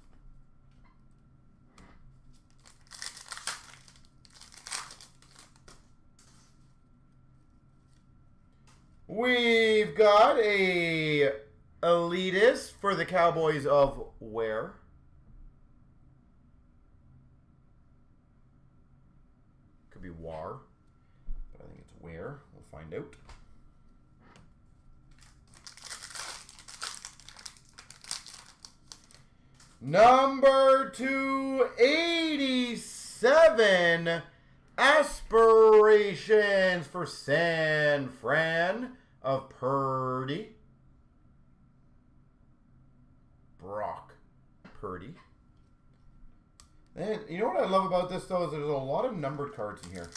We've got a elitist for the Cowboys of Ware. Could be War, but I think it's Ware. We'll find out. Number 287, Aspirations for San Fran of Purdy. Brock Purdy. And you know what I love about this, though, is there's a lot of numbered cards in here.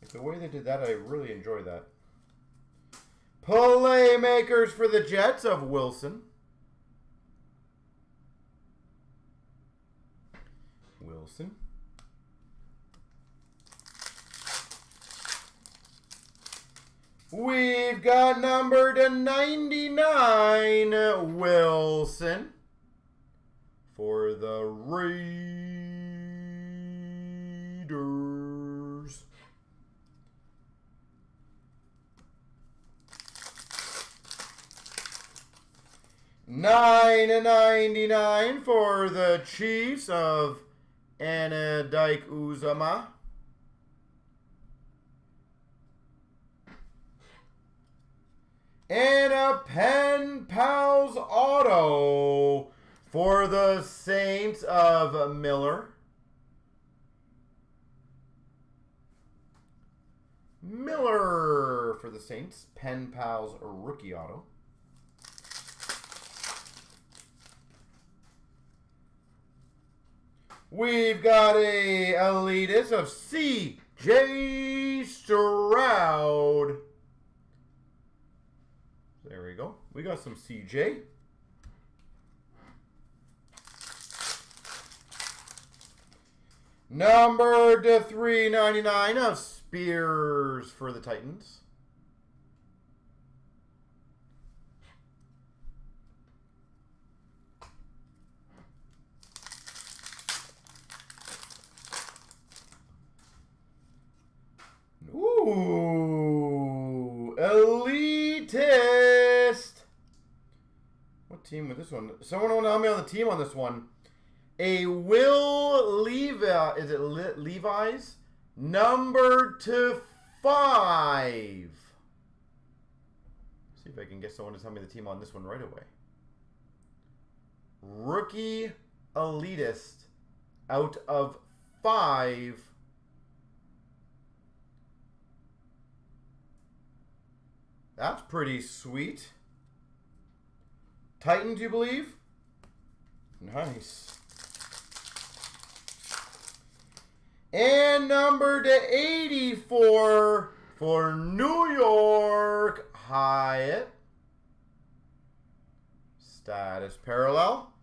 Like the way they did that, I really enjoy that. Playmakers for the Jets of Wilson. Wilson. We've got number to 99, Wilson, for the Raiders. $9.99 for the Chiefs of Anna Dyke Uzama. And a Pen Pals auto for the Saints of Miller. Miller for the Saints. Pen Pals rookie auto. We've got a elitist of C.J. Stroud. There we go. We got some CJ. Number to 399 of Spears for the Titans. Ooh, elitist. What team with this one? Someone want to help me on the team on this one. A Will Levi, is it Levi's? Number to 5. See if I can get someone to tell me the team on this one right away. Rookie elitist out of 5. That's pretty sweet. Titans, you believe? Nice. And number to 84 for New York, Hyatt. Status parallel.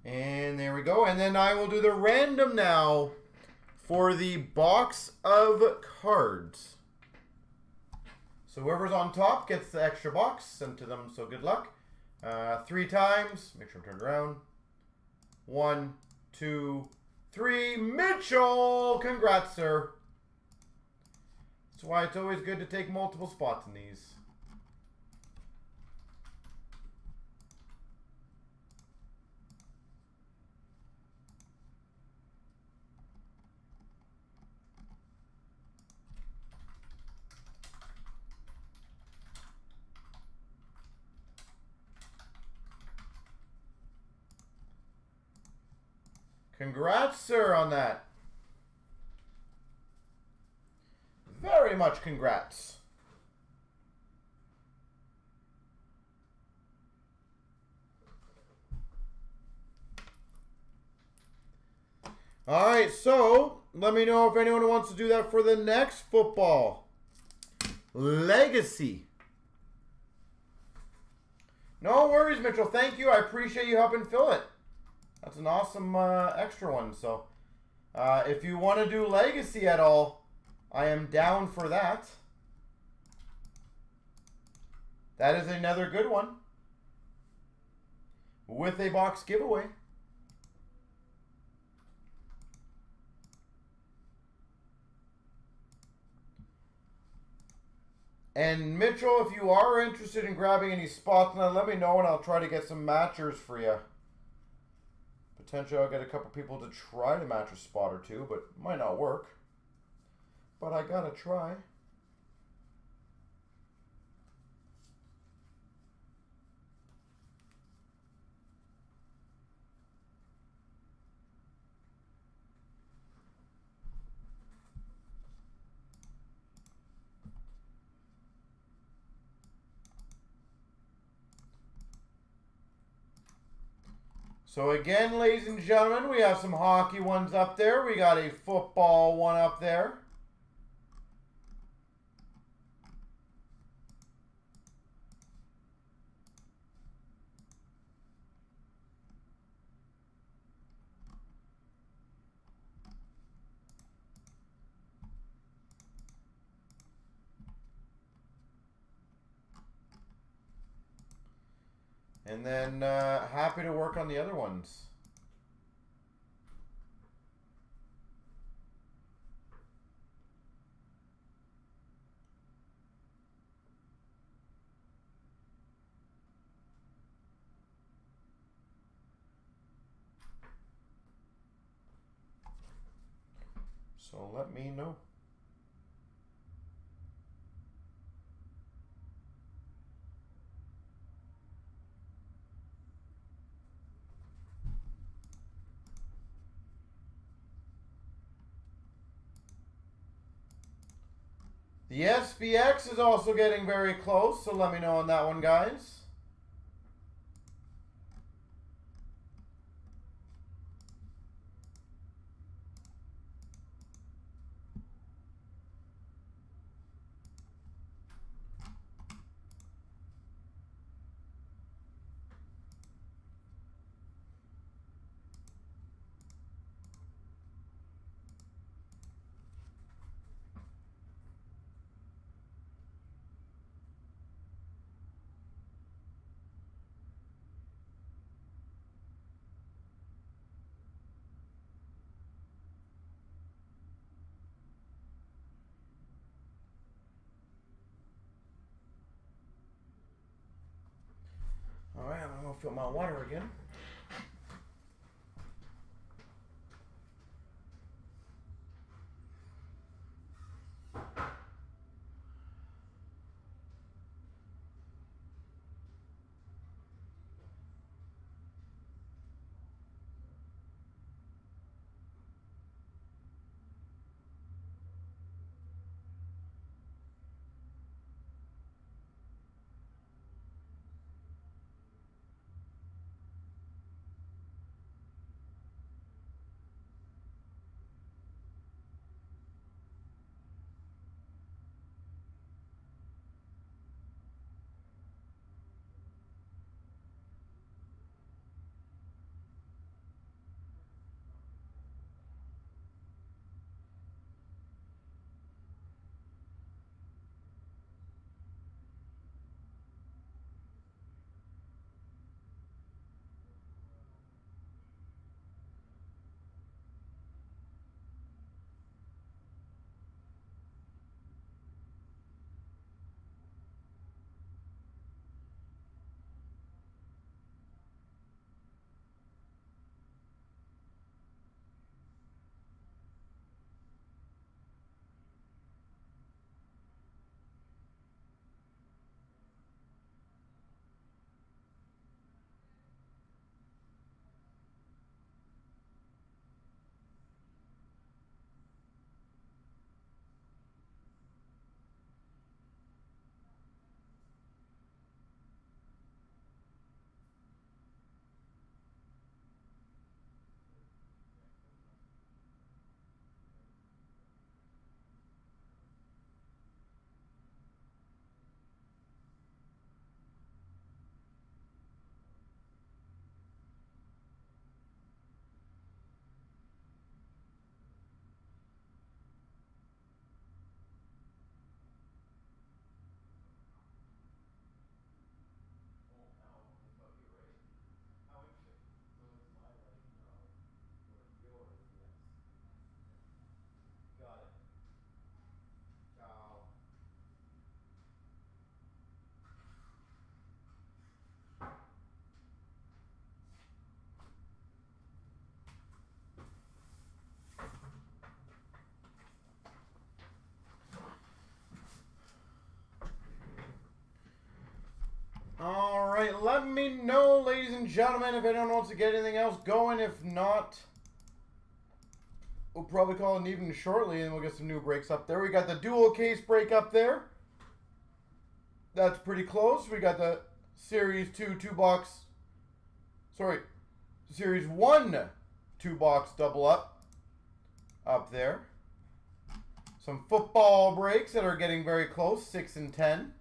And there we go. And then I will do the random now for the box of cards. So whoever's on top gets the extra box sent to them, so good luck. 3 times. Make sure I'm turned around. 1, 2, 3. Mitchell! Congrats, sir. That's why it's always good to take multiple spots in these. Congrats, sir, on that. Very much congrats. All right, so let me know if anyone wants to do that for the next football. Legacy. No worries, Mitchell. Thank you. I appreciate you helping fill it. That's an awesome extra one. So if you want to do Legacy at all, I am down for that. That is another good one. With a box giveaway. And Mitchell, if you are interested in grabbing any spots, then let me know and I'll try to get some matchers for you. Potentially I'll get a couple people to try to match a spot or two, but it might not work. But I gotta try. So again, ladies and gentlemen, we have some hockey ones up there. We got a football one up there. And then happy to work on the other ones. So let me know. The SPX is also getting very close, so let me know on that one, guys. Fill my water again. All right, let me know, ladies and gentlemen, if anyone wants to get anything else going. If not, we'll probably call it even shortly, and we'll get some new breaks up there. We got the dual case break up there. That's pretty close. We got the Series 2 2-box. Sorry, Series 1 2-box double up there. Some football breaks that are getting very close, 6 and 10.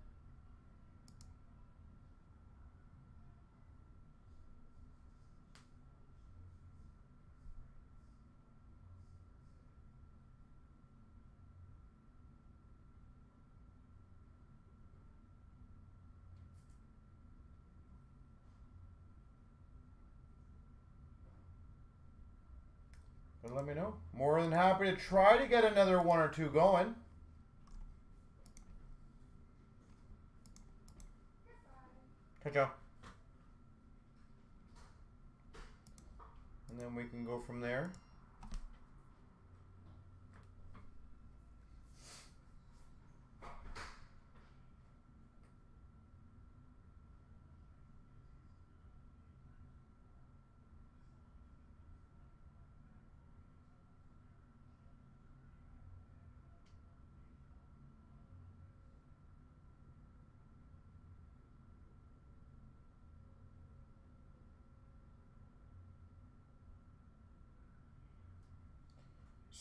But let me know. More than happy to try to get another one or two going. Ciao. And then we can go from there.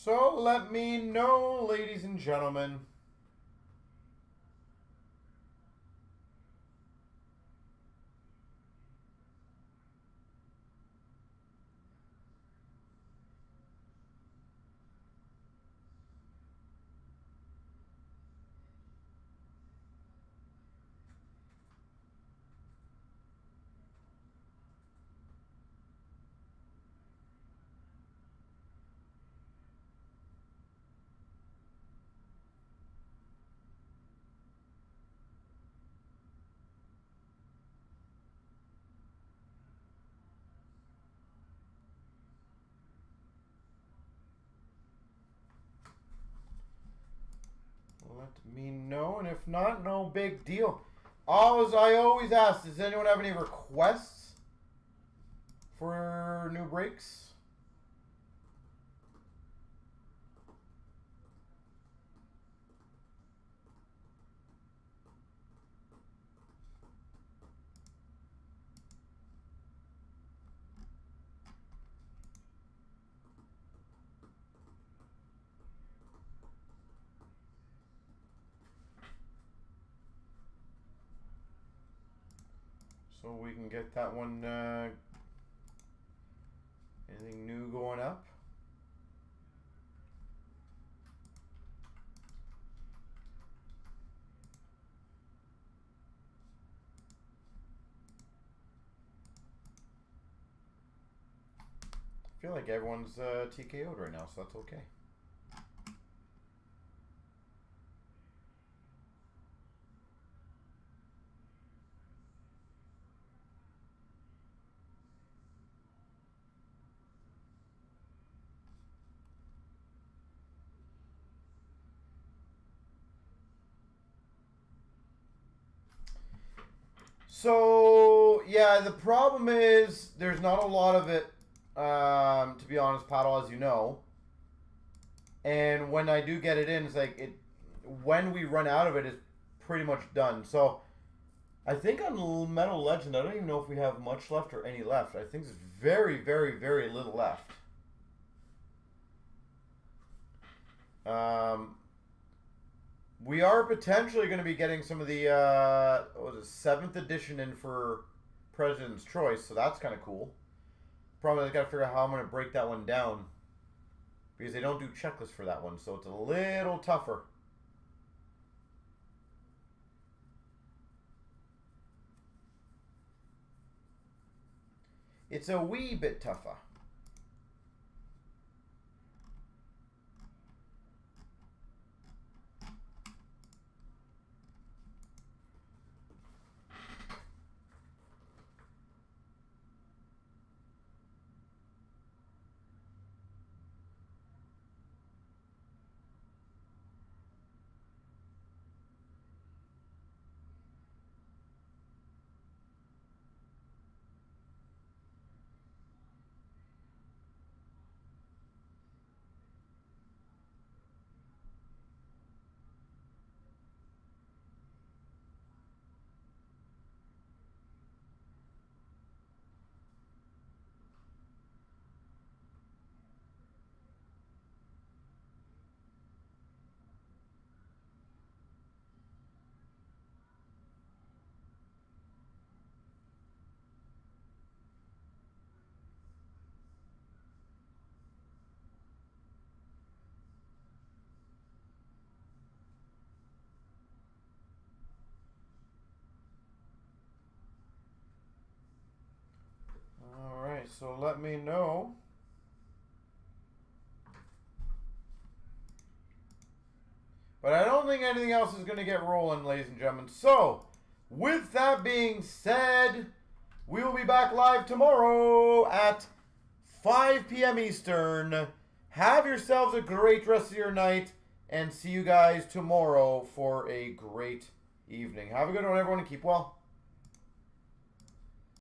So let me know, ladies and gentlemen. me know. And if not, no big deal. I always ask, does anyone have any requests for new breaks? So we can get that one, anything new going up? I feel like everyone's TKO'd right now, so that's okay. So, yeah, the problem is there's not a lot of it, to be honest, Paddle, as you know. And when I do get it in, it's like when we run out of it, it's pretty much done. So, I think on Metal Legend, I don't even know if we have much left or any left. I think there's very, very, very little left. We are potentially going to be getting some of the, what was it, 7th edition in for President's Choice, so that's kind of cool. Problem is I got to figure out how I'm going to break that one down, because they don't do checklists for that one, so it's a little tougher. It's a wee bit tougher. Alright, so let me know. But I don't think anything else is going to get rolling, ladies and gentlemen. So, with that being said, we will be back live tomorrow at 5 p.m. Eastern. Have yourselves a great rest of your night, and see you guys tomorrow for a great evening. Have a good one, everyone, and keep well.